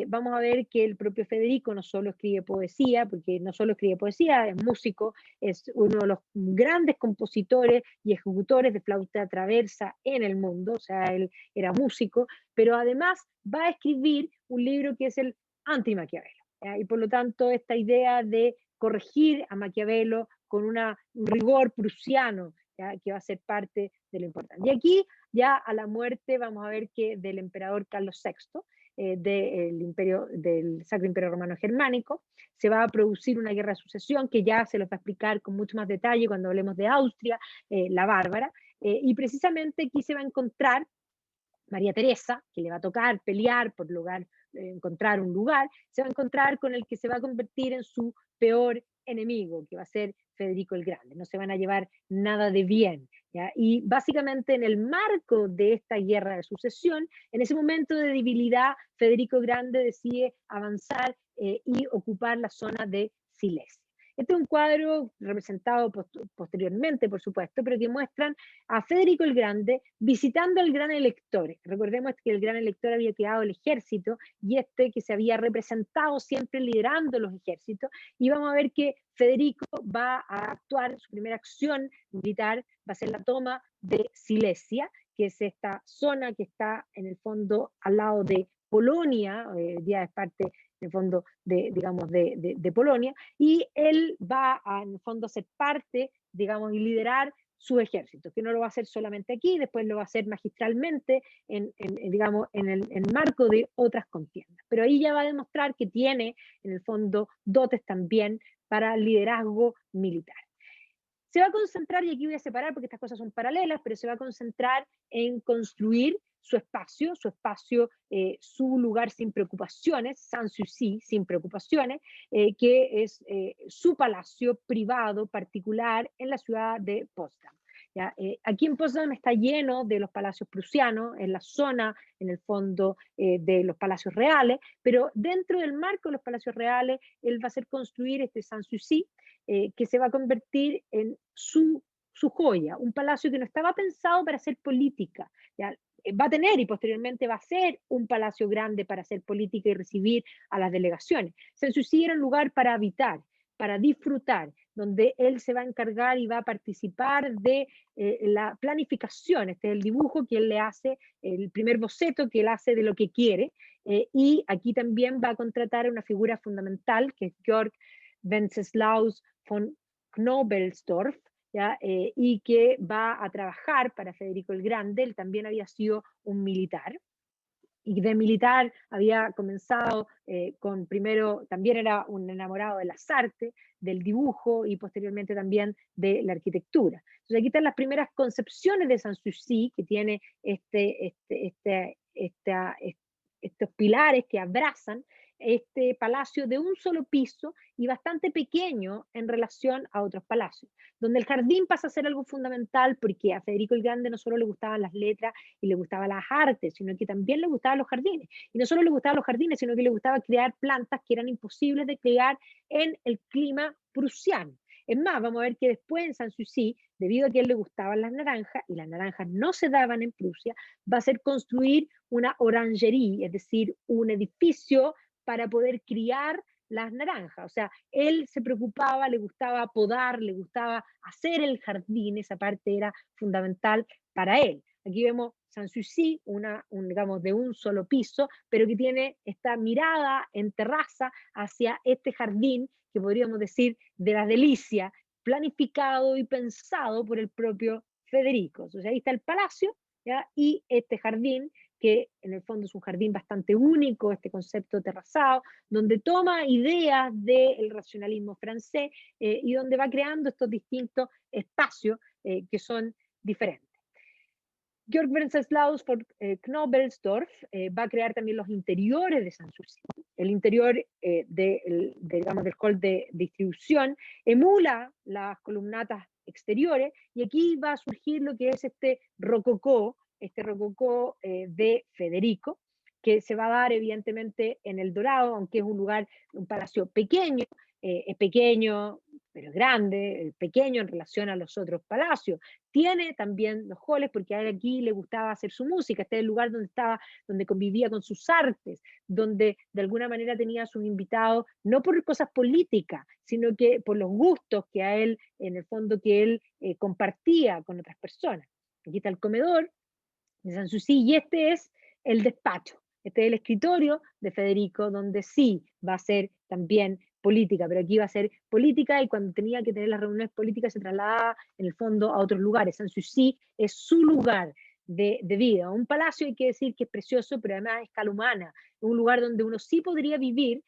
vamos a ver que el propio Federico no solo escribe poesía, porque no solo escribe poesía, es músico, es uno de los grandes compositores y ejecutores de flauta traversa en el mundo, o sea, él era músico, pero además va a escribir un libro que es el Anti-Maquiavelo, y por lo tanto esta idea de corregir a Maquiavelo con un rigor prusiano, ¿ya? Que va a ser parte de lo importante. Y aquí ya a la muerte vamos a ver que del emperador Carlos VI, del Sacro Imperio Romano Germánico. Se va a producir una guerra de sucesión que ya se los va a explicar con mucho más detalle cuando hablemos de Austria, la Bárbara, y precisamente aquí se va a encontrar María Teresa, que le va a tocar pelear por encontrar un lugar, se va a encontrar con el que se va a convertir en su peor enemigo, que va a ser Federico el Grande. No se van a llevar nada de bien, ¿ya? Y básicamente en el marco de esta guerra de sucesión, en ese momento de debilidad, Federico el Grande decide avanzar y ocupar la zona de Silesia. Este es un cuadro representado posteriormente, por supuesto, pero que muestran a Federico el Grande visitando al gran elector. Recordemos que el gran elector había creado el ejército y que se había representado siempre liderando los ejércitos. Y vamos a ver que Federico va a actuar, su primera acción militar va a ser la toma de Silesia, que es esta zona que está en el fondo al lado de Polonia, ya es parte en el fondo digamos, de Polonia, y él va a, en el fondo, ser parte, digamos, y liderar su ejército, que no lo va a hacer solamente aquí, después lo va a hacer magistralmente digamos, en el marco de otras contiendas. Pero ahí ya va a demostrar que tiene, en el fondo, dotes también para liderazgo militar. Se va a concentrar, y aquí voy a separar porque estas cosas son paralelas, pero se va a concentrar en construir su espacio, su lugar sin preocupaciones, Sanssouci, sin preocupaciones, que es su palacio privado particular en la ciudad de Potsdam. ¿Ya? Aquí en Potsdam está lleno de los palacios prusianos, en la zona, en el fondo, de los palacios reales, pero dentro del marco de los palacios reales, él va a hacer construir este Sanssouci, que se va a convertir en su joya, un palacio que no estaba pensado para hacer política, ¿ya? Va a tener y posteriormente va a ser un palacio grande para hacer política y recibir a las delegaciones. Sanssouci era un lugar para habitar, para disfrutar, donde él se va a encargar y va a participar de la planificación. Este es el dibujo que él le hace, el primer boceto que él hace de lo que quiere, y aquí también va a contratar a una figura fundamental, que es Georg Wenceslaus von Knobelsdorff, ¿ya? Y que va a trabajar para Federico el Grande. Él también había sido un militar, y de militar había comenzado primero, también era un enamorado de las artes, del dibujo y posteriormente también de la arquitectura. Entonces aquí están las primeras concepciones de Sanssouci, que tiene estos pilares que abrazan este palacio de un solo piso y bastante pequeño en relación a otros palacios, donde el jardín pasa a ser algo fundamental porque a Federico el Grande no solo le gustaban las letras y le gustaban las artes, sino que también le gustaban los jardines. Y no solo le gustaban los jardines, sino que le gustaba crear plantas que eran imposibles de crear en el clima prusiano. Es más, vamos a ver que después en Sanssouci, debido a que a él le gustaban las naranjas, y las naranjas no se daban en Prusia, va a ser construir una orangerie, es decir, un edificio para poder criar las naranjas. O sea, él se preocupaba, le gustaba podar, le gustaba hacer el jardín, esa parte era fundamental para él. Aquí vemos Sanssouci, digamos, de un solo piso, pero que tiene esta mirada en terraza hacia este jardín, que podríamos decir de la delicia, planificado y pensado por el propio Federico. Entonces ahí está el palacio, ¿ya? Y este jardín, que en el fondo es un jardín bastante único, este concepto terrazado, donde toma ideas del racionalismo francés y donde va creando estos distintos espacios que son diferentes. Georg Wenceslaus von Knobelsdorff va a crear también los interiores de Sanssouci. El interior digamos, del hall de distribución emula las columnatas exteriores y aquí va a surgir lo que es este rococó de Federico, que se va a dar evidentemente en El Dorado, aunque es un palacio pequeño, es pequeño, pero es grande, pequeño en relación a los otros palacios. Tiene también los halls, porque a él aquí le gustaba hacer su música, este es el lugar donde convivía con sus artes, donde de alguna manera tenía a sus invitados, no por cosas políticas, sino que por los gustos que a él, en el fondo, que él compartía con otras personas. Aquí está el comedor de Sanssouci, y este es el despacho, este es el escritorio de Federico, donde sí va a ser también política, pero aquí va a ser política, y cuando tenía que tener las reuniones políticas se trasladaba en el fondo a otros lugares. Sanssouci es su lugar de vida. Un palacio hay que decir que es precioso, pero además a escala humana, un lugar donde uno sí podría vivir,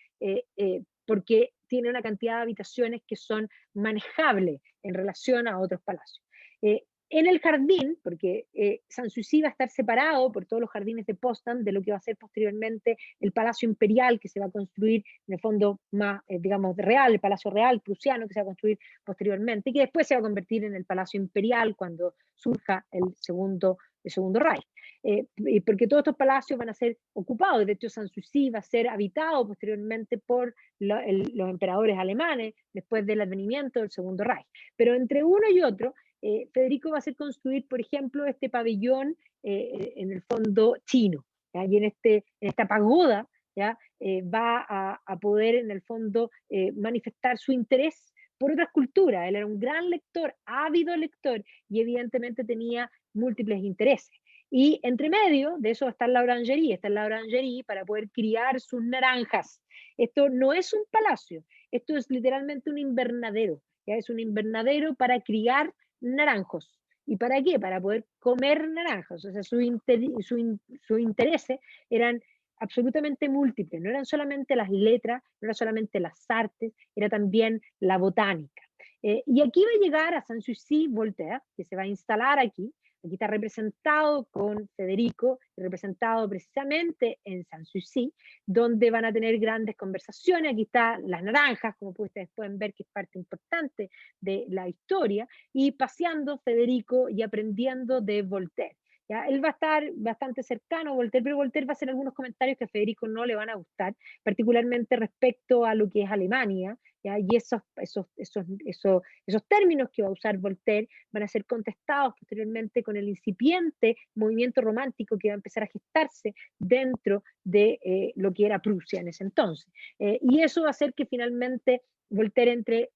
porque tiene una cantidad de habitaciones que son manejables en relación a otros palacios. En el jardín, porque Sanssouci va a estar separado por todos los jardines de Potsdam de lo que va a ser posteriormente el Palacio Imperial, que se va a construir en el fondo más, digamos, real, el Palacio Real prusiano, que se va a construir posteriormente, y que después se va a convertir en el Palacio Imperial cuando surja el segundo Reich. Y porque todos estos palacios van a ser ocupados, de hecho Sanssouci va a ser habitado posteriormente por los emperadores alemanes después del advenimiento del segundo Reich. Pero entre uno y otro, Federico va a hacer construir, por ejemplo, este pabellón en el fondo chino, ¿ya? Y en esta pagoda, ¿ya? Va a poder en el fondo manifestar su interés por otras culturas. Él era un gran lector, ávido lector, y evidentemente tenía múltiples intereses. Y entre medio de eso está la orangerie para poder criar sus naranjas. Esto no es un palacio, esto es literalmente un invernadero, ¿ya? Es un invernadero para criar naranjos. ¿Y para qué? Para poder comer naranjas. O sea, sus intereses eran absolutamente múltiples, no eran solamente las letras, no eran solamente las artes, era también la botánica. Y aquí va a llegar a Sanssouci Voltaire, que se va a instalar aquí. Aquí está representado con Federico, representado precisamente en Sanssouci, donde van a tener grandes conversaciones. Aquí están las naranjas, como ustedes pueden ver, que es parte importante de la historia, y paseando Federico y aprendiendo de Voltaire. ¿Ya? Él va a estar bastante cercano a Voltaire, pero Voltaire va a hacer algunos comentarios que a Federico no le van a gustar, particularmente respecto a lo que es Alemania, ¿ya? Y esos términos que va a usar Voltaire van a ser contestados posteriormente con el incipiente movimiento romántico que va a empezar a gestarse dentro de lo que era Prusia en ese entonces. Y eso va a hacer que finalmente Voltaire entre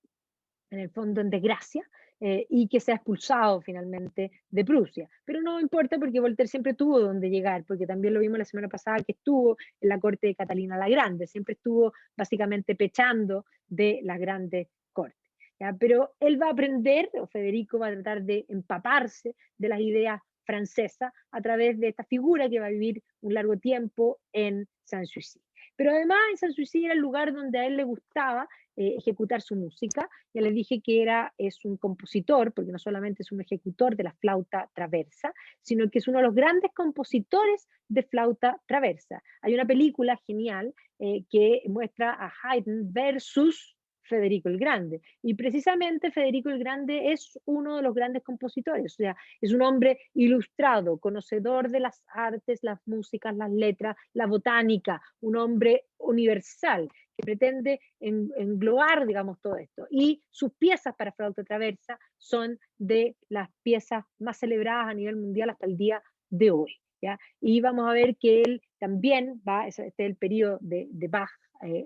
en el fondo en desgracia, y que sea expulsado finalmente de Prusia. Pero no importa porque Voltaire siempre tuvo donde llegar, porque también lo vimos la semana pasada que estuvo en la corte de Catalina la Grande, siempre estuvo básicamente pechando de las grandes cortes. ¿Ya? Pero él va a aprender, o Federico va a tratar de empaparse de las ideas francesas a través de esta figura que va a vivir un largo tiempo en Sanssouci. Pero además en Sanssouci era el lugar donde a él le gustaba ejecutar su música. Ya les dije que es un compositor, porque no solamente es un ejecutor de la flauta traversa, sino que es uno de los grandes compositores de flauta traversa. Hay una película genial que muestra a Haydn versus Federico el Grande. Y precisamente Federico el Grande es uno de los grandes compositores, o sea, es un hombre ilustrado, conocedor de las artes, las músicas, las letras, la botánica, un hombre universal que pretende englobar, digamos, todo esto. Y sus piezas para flauta traversa son de las piezas más celebradas a nivel mundial hasta el día de hoy. ¿Ya? Y vamos a ver que él también este es el periodo de Bach,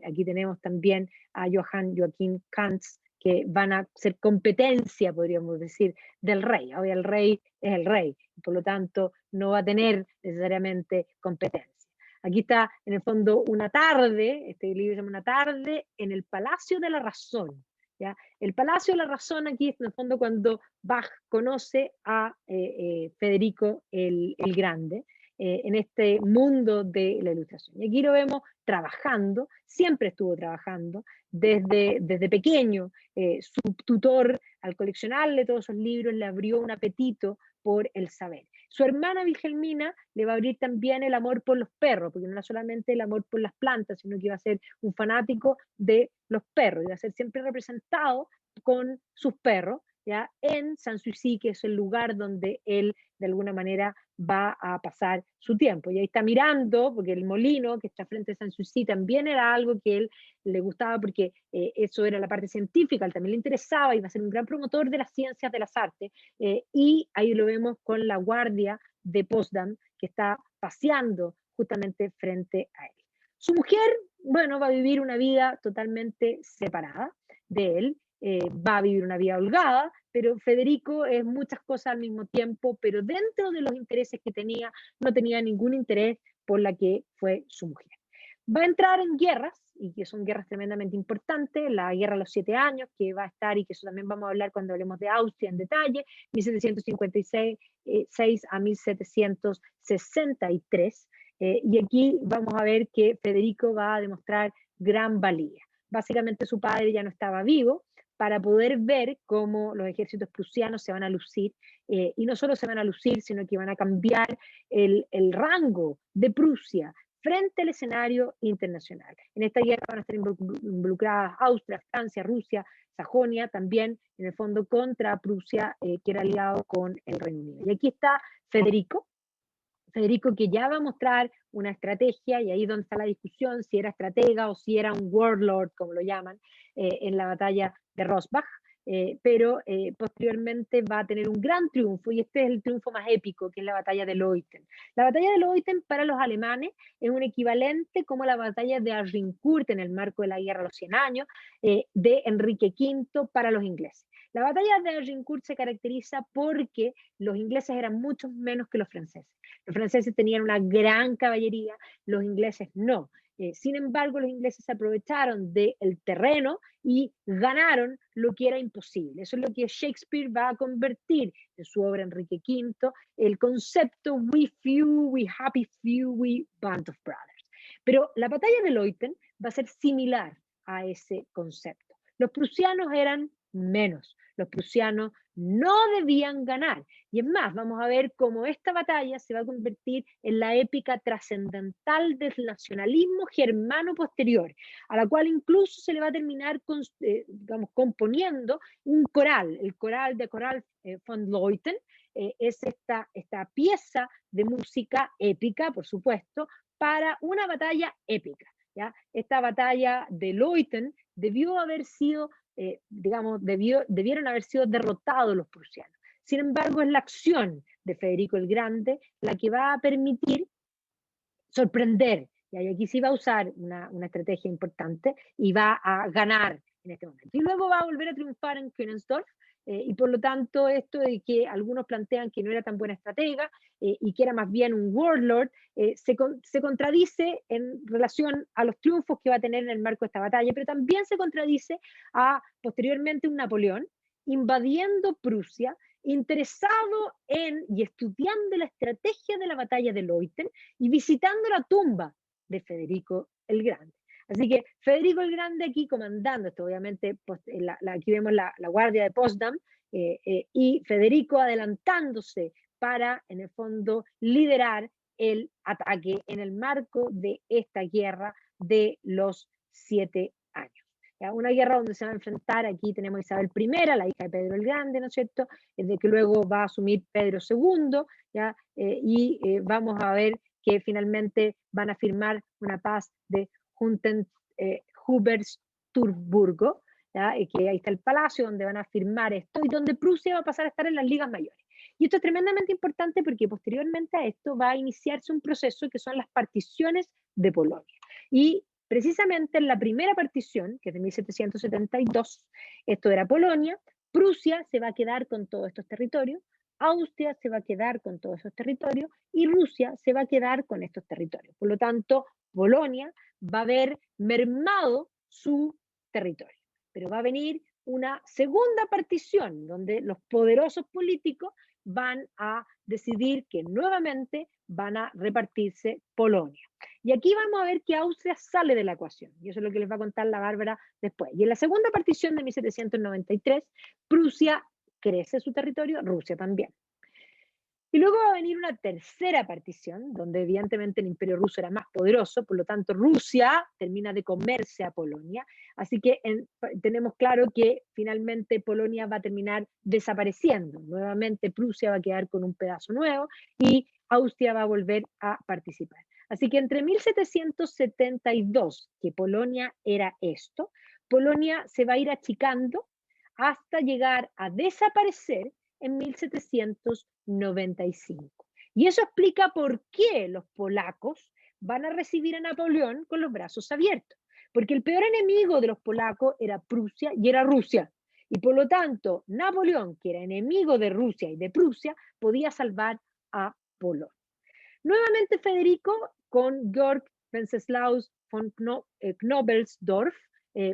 aquí tenemos también a Johann Joachim Kantz, que van a ser competencia, podríamos decir, del rey. Hoy el rey es el rey, por lo tanto no va a tener necesariamente competencia. Aquí está, en el fondo, una tarde, este libro se llama Una tarde en el Palacio de la Razón. ¿Ya? El Palacio de la Razón aquí es, en el fondo, cuando Bach conoce a Federico el Grande, en este mundo de la ilustración. Y aquí lo vemos trabajando, siempre estuvo trabajando, desde pequeño. Su tutor, al coleccionarle todos esos libros, le abrió un apetito por el saber. Su hermana Wilhelmina le va a abrir también el amor por los perros, porque no era solamente el amor por las plantas, sino que iba a ser un fanático de los perros, iba a ser siempre representado con sus perros, ¿ya? En Sanssouci, que es el lugar donde él de alguna manera va a pasar su tiempo. Y ahí está mirando, porque el molino que está frente a Sanssouci también era algo que él le gustaba, porque eso era la parte científica, él también le interesaba, iba a ser un gran promotor de las ciencias, de las artes, y ahí lo vemos con la guardia de Potsdam, que está paseando justamente frente a él. Su mujer, bueno, va a vivir una vida totalmente separada de él, va a vivir una vida holgada, pero Federico es muchas cosas al mismo tiempo, pero dentro de los intereses que tenía, no tenía ningún interés por la que fue su mujer. Va a entrar en guerras, y que son guerras tremendamente importantes, la guerra de los 7 años, que va a estar, y que eso también vamos a hablar cuando hablemos de Austria en detalle, 1756 a 1763, y aquí vamos a ver que Federico va a demostrar gran valía. Básicamente su padre ya no estaba vivo, para poder ver cómo los ejércitos prusianos se van a lucir, y no solo se van a lucir, sino que van a cambiar el rango de Prusia frente al escenario internacional. En esta guerra van a estar involucradas Austria, Francia, Rusia, Sajonia, también en el fondo contra Prusia, que era aliado con el Reino Unido. Y aquí está Federico, que ya va a mostrar una estrategia, y ahí donde está la discusión, si era estratega o si era un warlord, como lo llaman, en la batalla de Rosbach, pero posteriormente va a tener un gran triunfo, y este es el triunfo más épico, que es la batalla de Leuthen. La batalla de Leuthen para los alemanes es un equivalente como la batalla de Agincourt en el marco de la Guerra de los 100 años, de Enrique V para los ingleses. La batalla de Agincourt se caracteriza porque los ingleses eran mucho menos que los franceses. Los franceses tenían una gran caballería, los ingleses no. Sin embargo, los ingleses se aprovecharon del terreno y ganaron lo que era imposible. Eso es lo que Shakespeare va a convertir en su obra Enrique V, el concepto "we few, we happy few, we band of brothers". Pero la batalla de Leuthen va a ser similar a ese concepto. Los prusianos eran menos, los prusianos no debían ganar. Y es más, vamos a ver cómo esta batalla se va a convertir en la épica trascendental del nacionalismo germano posterior, a la cual incluso se le va a terminar digamos, componiendo un coral, el coral de Coral von Leuthen. Es esta pieza de música épica, por supuesto, para una batalla épica, ¿ya? Esta batalla de Leuthen debió haber sido, digamos, debieron haber sido derrotados los prusianos. Sin embargo, es la acción de Federico el Grande la que va a permitir sorprender, y aquí sí va a usar una estrategia importante y va a ganar en este momento. Y luego va a volver a triunfar en Königsdorf, y por lo tanto esto de que algunos plantean que no era tan buena estratega, y que era más bien un warlord, se contradice en relación a los triunfos que va a tener en el marco de esta batalla, pero también se contradice a posteriormente un Napoleón invadiendo Prusia, interesado en y estudiando la estrategia de la batalla de Leuthen y visitando la tumba de Federico el Grande. Así que Federico el Grande aquí comandando esto, obviamente aquí vemos la guardia de Potsdam, y Federico adelantándose para, en el fondo, liderar el ataque en el marco de esta guerra de los 7 años. ¿Ya? Una guerra donde se va a enfrentar, aquí tenemos a Isabel I, la hija de Pedro el Grande, ¿no es cierto?, de que luego va a asumir Pedro II, ¿ya? Vamos a ver que finalmente van a firmar una paz de Hubertusburgo, ¿ya? Que ahí está el palacio donde van a firmar esto, y donde Prusia va a pasar a estar en las ligas mayores. Y esto es tremendamente importante porque posteriormente a esto va a iniciarse un proceso que son las particiones de Polonia. Y precisamente en la primera partición, que es de 1772, esto era Polonia, Prusia se va a quedar con todos estos territorios, Austria se va a quedar con todos esos territorios y Rusia se va a quedar con estos territorios. Por lo tanto, Polonia va a haber mermado su territorio. Pero va a venir una segunda partición donde los poderosos políticos van a decidir que nuevamente van a repartirse Polonia. Y aquí vamos a ver que Austria sale de la ecuación, y eso es lo que les va a contar la Bárbara después. Y en la segunda partición de 1793, Prusia crece su territorio, Rusia también. Y luego va a venir una tercera partición, donde evidentemente el Imperio Ruso era más poderoso, por lo tanto Rusia termina de comerse a Polonia, así que tenemos claro que finalmente Polonia va a terminar desapareciendo, nuevamente Prusia va a quedar con un pedazo nuevo y Austria va a volver a participar. Así que entre 1772, que Polonia era esto, Polonia se va a ir achicando hasta llegar a desaparecer en 1795. Y eso explica por qué los polacos van a recibir a Napoleón con los brazos abiertos. Porque el peor enemigo de los polacos era Prusia y era Rusia. Y por lo tanto, Napoleón, que era enemigo de Rusia y de Prusia, podía salvar a Polonia. Nuevamente Federico con Georg Wenceslaus von Knobelsdorff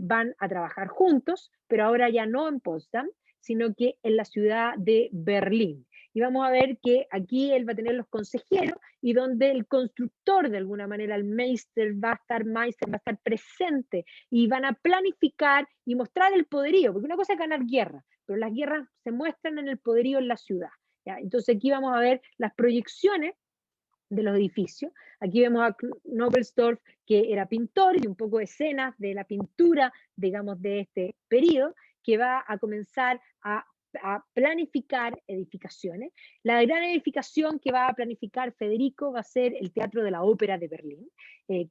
van a trabajar juntos, pero ahora ya no en Potsdam, sino que en la ciudad de Berlín. Y vamos a ver que aquí él va a tener los consejeros y donde el constructor, de alguna manera, el Meister va a estar presente y van a planificar y mostrar el poderío, porque una cosa es ganar guerra, pero las guerras se muestran en el poderío en la ciudad. ¿Ya? Entonces aquí vamos a ver las proyecciones de los edificios. Aquí vemos a Knobelsdorff, que era pintor, y un poco de escenas de la pintura, digamos, de este periodo, que va a comenzar a planificar edificaciones. La gran edificación que va a planificar Federico va a ser el Teatro de la Ópera de Berlín,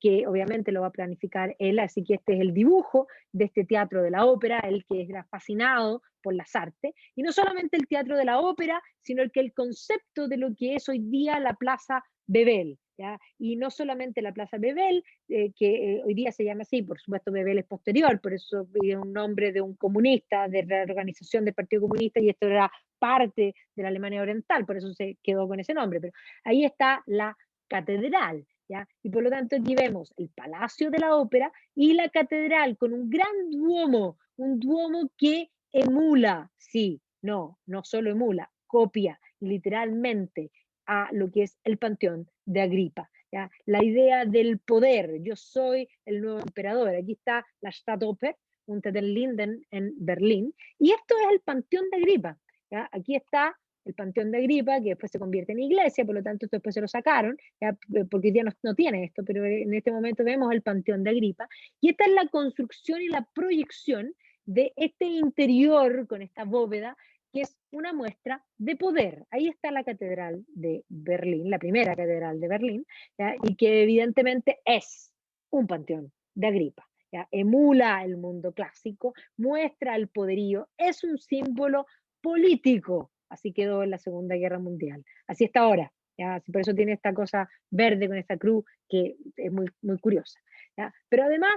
que obviamente lo va a planificar él, así que este es el dibujo de este Teatro de la Ópera, el que era fascinado por las artes, y no solamente el Teatro de la Ópera, sino el concepto de lo que es hoy día la Plaza Bebel, ¿ya? Y no solamente la Plaza Bebel, que hoy día se llama así, por supuesto Bebel es posterior, por eso es un nombre de un comunista, de la organización del Partido Comunista, y esto era parte de la Alemania Oriental, por eso se quedó con ese nombre, pero ahí está la catedral, ¿ya? Y por lo tanto aquí vemos el Palacio de la Ópera y la catedral con un gran duomo, un duomo que emula, sí, no solo emula, copia literalmente a lo que es el Panteón de Agripa. ¿Ya? La idea del poder, yo soy el nuevo emperador. Aquí está la Stadtoper, Unter den Linden en Berlín, y esto es el Panteón de Agripa. ¿Ya? Aquí está el Panteón de Agripa, que después se convierte en iglesia, por lo tanto esto después se lo sacaron, ¿ya? Porque hoy día no tiene esto, pero en este momento vemos el Panteón de Agripa, y esta es la construcción y la proyección de este interior con esta bóveda, que es una muestra de poder. Ahí está la catedral de Berlín, la primera catedral de Berlín, ¿ya? Y que evidentemente es un panteón de Agripa. ¿Ya? Emula el mundo clásico, muestra el poderío, es un símbolo político. Así quedó en la Segunda Guerra Mundial. Así está ahora. ¿Ya? Por eso tiene esta cosa verde con esta cruz que es muy, muy curiosa. ¿Ya? Pero además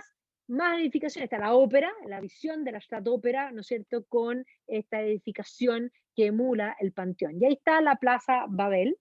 más edificaciones, está la ópera, la visión de la Stadtópera, ¿no es cierto?, con esta edificación que emula el Panteón. Y ahí está la Plaza Babel,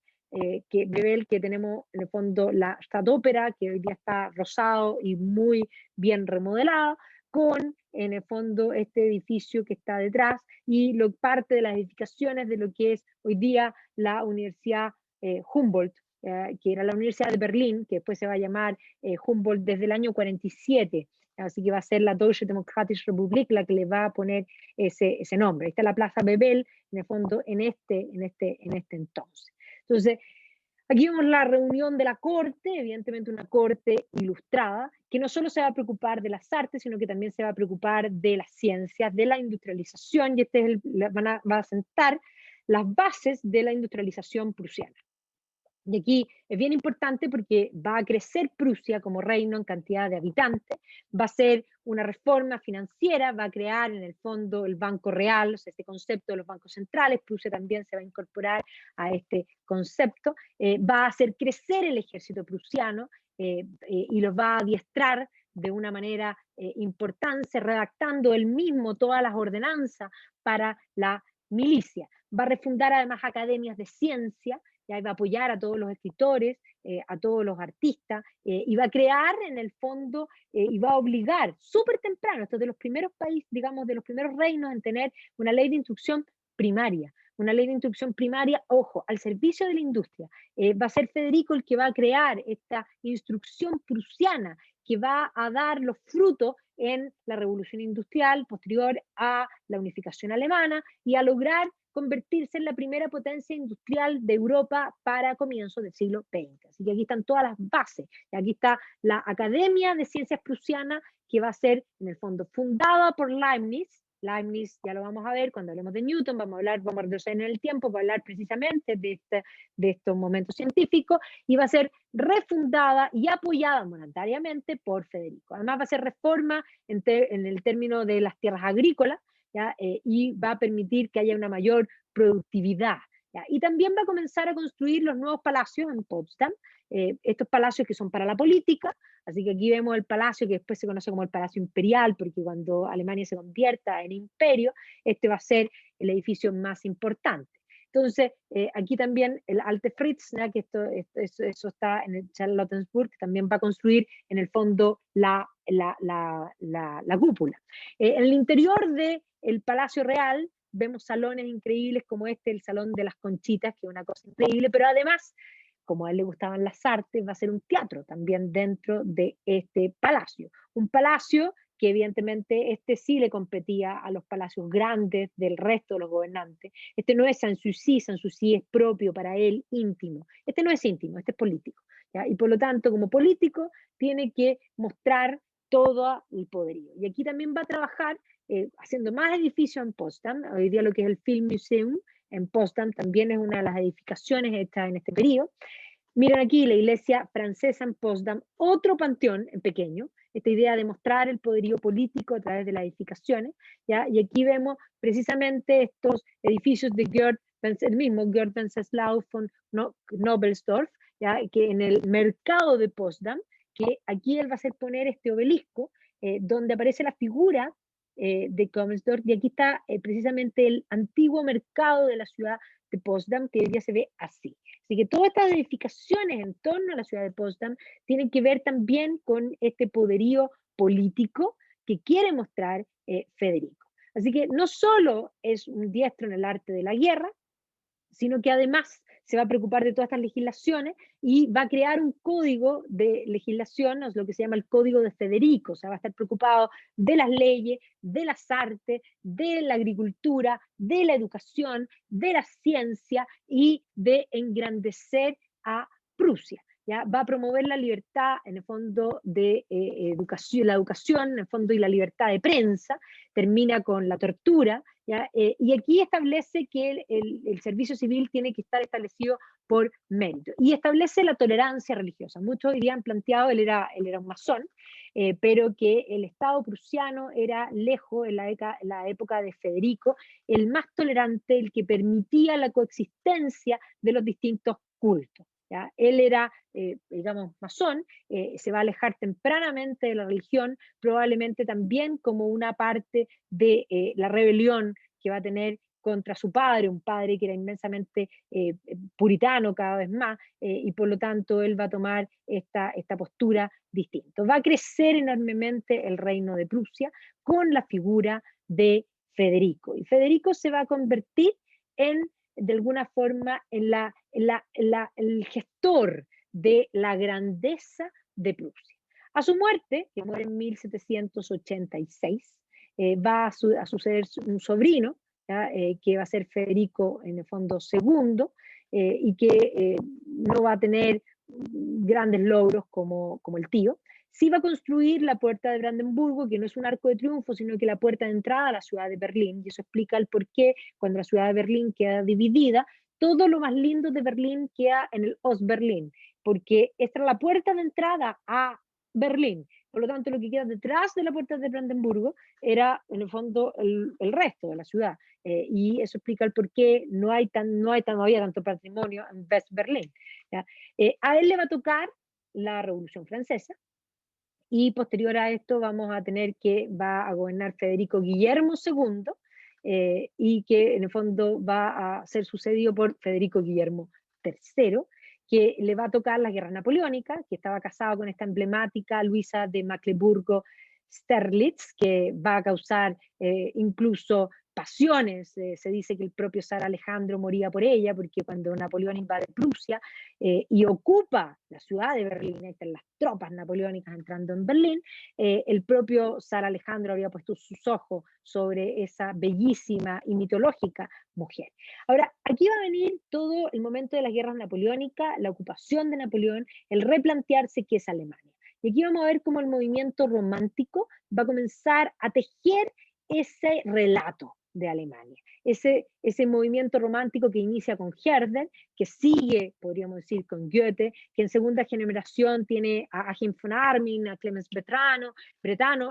que tenemos en el fondo la Stadtópera, que hoy día está rosado y muy bien remodelado, con en el fondo este edificio que está detrás y parte de las edificaciones de lo que es hoy día la Universidad Humboldt, que era la Universidad de Berlín, que después se va a llamar Humboldt desde el año 47. Así que va a ser la Deutsche Demokratische Republik la que le va a poner ese nombre. Ahí está la Plaza Bebel, en el fondo, en este entonces. Entonces, aquí vemos la reunión de la corte, evidentemente una corte ilustrada, que no solo se va a preocupar de las artes, sino que también se va a preocupar de las ciencias, de la industrialización, y va a sentar las bases de la industrialización prusiana. Y aquí es bien importante porque va a crecer Prusia como reino en cantidad de habitantes, va a ser una reforma financiera, va a crear en el fondo el Banco Real, o sea, este concepto de los bancos centrales. Prusia también se va a incorporar a este concepto, va a hacer crecer el ejército prusiano y los va a adiestrar de una manera importante, redactando él mismo todas las ordenanzas para la milicia. Va a refundar además academias de ciencia, ya va a apoyar a todos los escritores, a todos los artistas, y va a crear en el fondo y va a obligar súper temprano, esto es de los primeros países, digamos, de los primeros reinos en tener una ley de instrucción primaria. Una ley de instrucción primaria, ojo, al servicio de la industria. Va a ser Federico el que va a crear esta instrucción prusiana que va a dar los frutos en la revolución industrial posterior a la unificación alemana y a lograr convertirse en la primera potencia industrial de Europa para comienzos del siglo XX. Así que aquí están todas las bases. Y aquí está la Academia de Ciencias Prusiana, que va a ser, en el fondo, fundada por Leibniz. Leibniz, ya lo vamos a ver cuando hablemos de Newton, vamos a retroceder en el tiempo para hablar precisamente de estos momentos científicos, y va a ser refundada y apoyada monetariamente por Federico. Además va a ser reforma en el término de las tierras agrícolas, ¿ya? Y va a permitir que haya una mayor productividad. ¿Ya? Y también va a comenzar a construir los nuevos palacios en Potsdam, estos palacios que son para la política, así que aquí vemos el palacio que después se conoce como el Palacio Imperial, porque cuando Alemania se convierta en imperio, este va a ser el edificio más importante. Entonces, aquí también el Alte Fritz, ¿no? Que eso está en el Charlottenburg, que también va a construir en el fondo la cúpula. En el interior del Palacio Real vemos salones increíbles como el Salón de las Conchitas, que es una cosa increíble, pero además, como a él le gustaban las artes, va a ser un teatro también dentro de este palacio. Un palacio que evidentemente sí le competía a los palacios grandes del resto de los gobernantes. Este no es Sanssouci es propio para él, íntimo. Este no es íntimo, este es político, ¿ya? Y por lo tanto, como político, tiene que mostrar todo el poderío. Y aquí también va a trabajar haciendo más edificios en Potsdam. Hoy día lo que es el Filmmuseum en Potsdam también es una de las edificaciones hechas en este periodo. Miren aquí la iglesia francesa en Potsdam, otro panteón en pequeño, esta idea de mostrar el poderío político a través de las edificaciones, ¿ya? Y aquí vemos precisamente estos edificios de el mismo Gerd Wenceslao von Nobelsdorf, ¿ya? Que en el mercado de Potsdam, que aquí él va a hacer poner este obelisco, donde aparece la figura de Komensdorf, y aquí está precisamente el antiguo mercado de la ciudad de Potsdam, que hoy día se ve así. Así que todas estas edificaciones en torno a la ciudad de Potsdam tienen que ver también con este poderío político que quiere mostrar Federico. Así que no solo es un diestro en el arte de la guerra, sino que además se va a preocupar de todas estas legislaciones y va a crear un código de legislación, es lo que se llama el Código de Federico, o sea, va a estar preocupado de las leyes, de las artes, de la agricultura, de la educación, de la ciencia y de engrandecer a Prusia. ¿Ya? Va a promover la libertad, en el fondo, de educación, la educación, en el fondo, y la libertad de prensa, termina con la tortura, ¿ya? Y aquí establece que el servicio civil tiene que estar establecido por mérito, y establece la tolerancia religiosa. Muchos hoy día han planteado, él era un masón, pero que el Estado prusiano era lejos, en la época de Federico, el más tolerante, el que permitía la coexistencia de los distintos cultos. ¿Ya? Él era, digamos, masón, se va a alejar tempranamente de la religión, probablemente también como una parte de la rebelión que va a tener contra su padre, un padre que era inmensamente puritano cada vez más, y por lo tanto él va a tomar esta postura distinta. Va a crecer enormemente el reino de Prusia con la figura de Federico, y Federico se va a convertir en, de alguna forma, el gestor de la grandeza de Prusia. A su muerte, que muere en 1786, va a suceder un sobrino, que va a ser Federico, en el fondo, segundo, y que no va a tener grandes logros como el tío. Sí va a construir la puerta de Brandenburgo, que no es un arco de triunfo, sino que la puerta de entrada a la ciudad de Berlín, y eso explica el por qué cuando la ciudad de Berlín queda dividida, todo lo más lindo de Berlín queda en el Ostberlin, porque esta es la puerta de entrada a Berlín. Por lo tanto, lo que queda detrás de la puerta de Brandenburgo era, en el fondo, el resto de la ciudad. Y eso explica el por qué no había tanto patrimonio en West Berlín. A él le va a tocar la Revolución Francesa, y posterior a esto vamos a tener que va a gobernar Federico Guillermo II, y que en el fondo va a ser sucedido por Federico Guillermo III, que le va a tocar las guerras napoleónicas, que estaba casado con esta emblemática Luisa de Mecklemburgo-Strelitz, que va a causar incluso pasiones. Se dice que el propio zar Alejandro moría por ella, porque cuando Napoleón invade Prusia y ocupa la ciudad de Berlín, están las tropas napoleónicas entrando en Berlín, el propio zar Alejandro había puesto sus ojos sobre esa bellísima y mitológica mujer. Ahora, aquí va a venir todo el momento de las guerras napoleónicas, la ocupación de Napoleón, el replantearse qué es Alemania. Y aquí vamos a ver cómo el movimiento romántico va a comenzar a tejer ese relato de Alemania, ese movimiento romántico que inicia con Herder, que sigue, podríamos decir, con Goethe, que en segunda generación tiene a Achim von Arnim, a Clemens Bretano,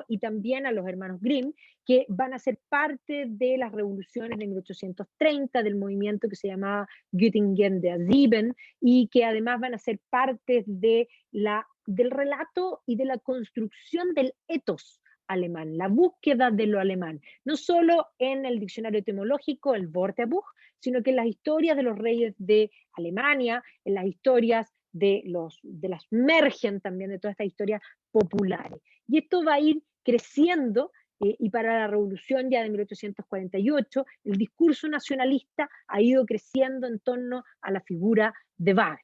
y también a los hermanos Grimm, que van a ser parte de las revoluciones de 1830, del movimiento que se llamaba Göttingen der Sieben, y que además van a ser parte del relato y de la construcción del ethos alemán, la búsqueda de lo alemán, no solo en el diccionario etimológico, el Wörterbuch, sino que en las historias de los reyes de Alemania, en las historias de las Märchen también, de todas estas historias populares. Y esto va a ir creciendo y para la revolución ya de 1848, el discurso nacionalista ha ido creciendo en torno a la figura de Wagner.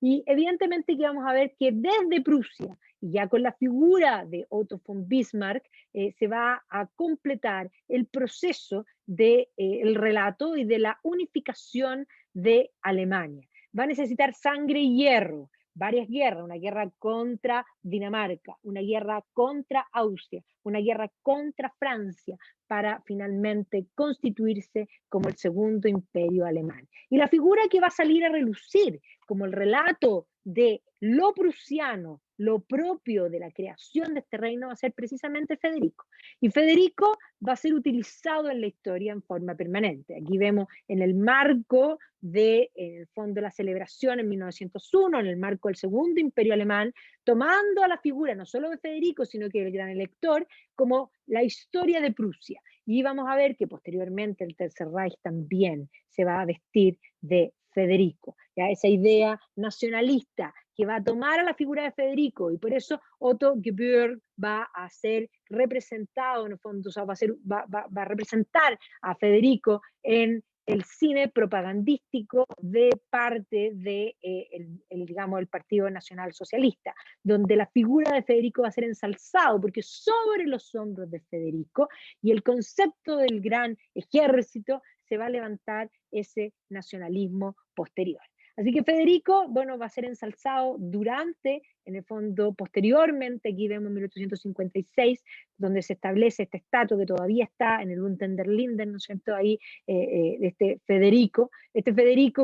Y evidentemente que vamos a ver que desde Prusia, y ya con la figura de Otto von Bismarck, se va a completar el proceso del relato y de la unificación de Alemania. Va a necesitar sangre y hierro, varias guerras, una guerra contra Dinamarca, una guerra contra Austria, una guerra contra Francia, para finalmente constituirse como el segundo imperio alemán. Y la figura que va a salir a relucir como el relato de lo prusiano, lo propio de la creación de este reino, va a ser precisamente Federico. Y Federico va a ser utilizado en la historia en forma permanente. Aquí vemos en el marco de, en el fondo, la celebración en 1901, en el marco del segundo imperio alemán, tomando a la figura no solo de Federico, sino que del gran elector, como la historia de Prusia. Y vamos a ver que posteriormente el Tercer Reich también se va a vestir de Federico, ¿ya? Esa idea nacionalista que va a tomar a la figura de Federico, y por eso Otto Gebürg va a ser representado, en el fondo, o sea, va a representar a Federico en el cine propagandístico de parte de, digamos, el Partido Nacional Socialista, donde la figura de Federico va a ser ensalzado, porque sobre los hombros de Federico y el concepto del gran ejército se va a levantar ese nacionalismo posterior. Así que Federico, bueno, va a ser ensalzado durante, en el fondo, posteriormente, aquí vemos 1856, donde se establece este estatus que todavía está en el Unter den Linden, ¿no es cierto?, ahí, de este Federico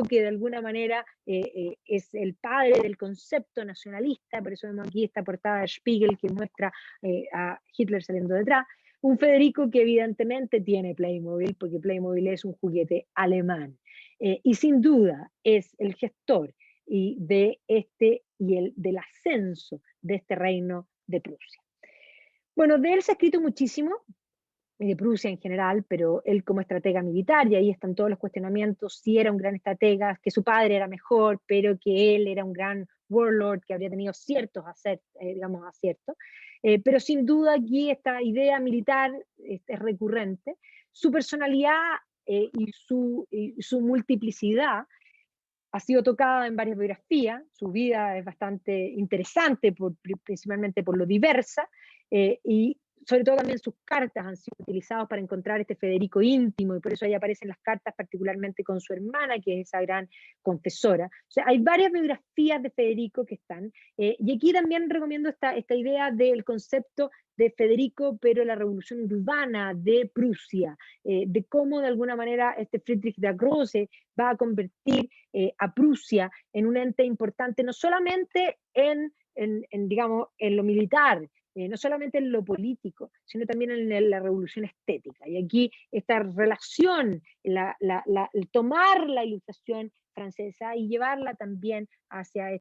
que de alguna manera es el padre del concepto nacionalista, por eso vemos aquí esta portada de Spiegel que muestra a Hitler saliendo detrás. Un Federico que evidentemente tiene Playmobil, porque Playmobil es un juguete alemán. Y sin duda es el gestor del ascenso de este reino de Prusia. Bueno, de él se ha escrito muchísimo, de Prusia en general, pero él como estratega militar, y ahí están todos los cuestionamientos, si era un gran estratega, que su padre era mejor, pero que él era un gran warlord, que habría tenido ciertos aciertos. Pero sin duda aquí esta idea militar es recurrente. Su personalidad y su multiplicidad ha sido tocada en varias biografías, su vida es bastante interesante, principalmente por lo diversa, y sobre todo también sus cartas han sido utilizadas para encontrar este Federico íntimo, y por eso ahí aparecen las cartas particularmente con su hermana, que es esa gran confesora. O sea, hay varias biografías de Federico que están, y aquí también recomiendo esta idea del concepto de Federico, pero la revolución urbana de Prusia, de cómo de alguna manera este Friedrich der Grosse va a convertir a Prusia en un ente importante, no solamente digamos, en lo militar, no solamente en lo político, sino también en la revolución estética. Y aquí esta relación, el tomar la ilustración francesa y llevarla también hacia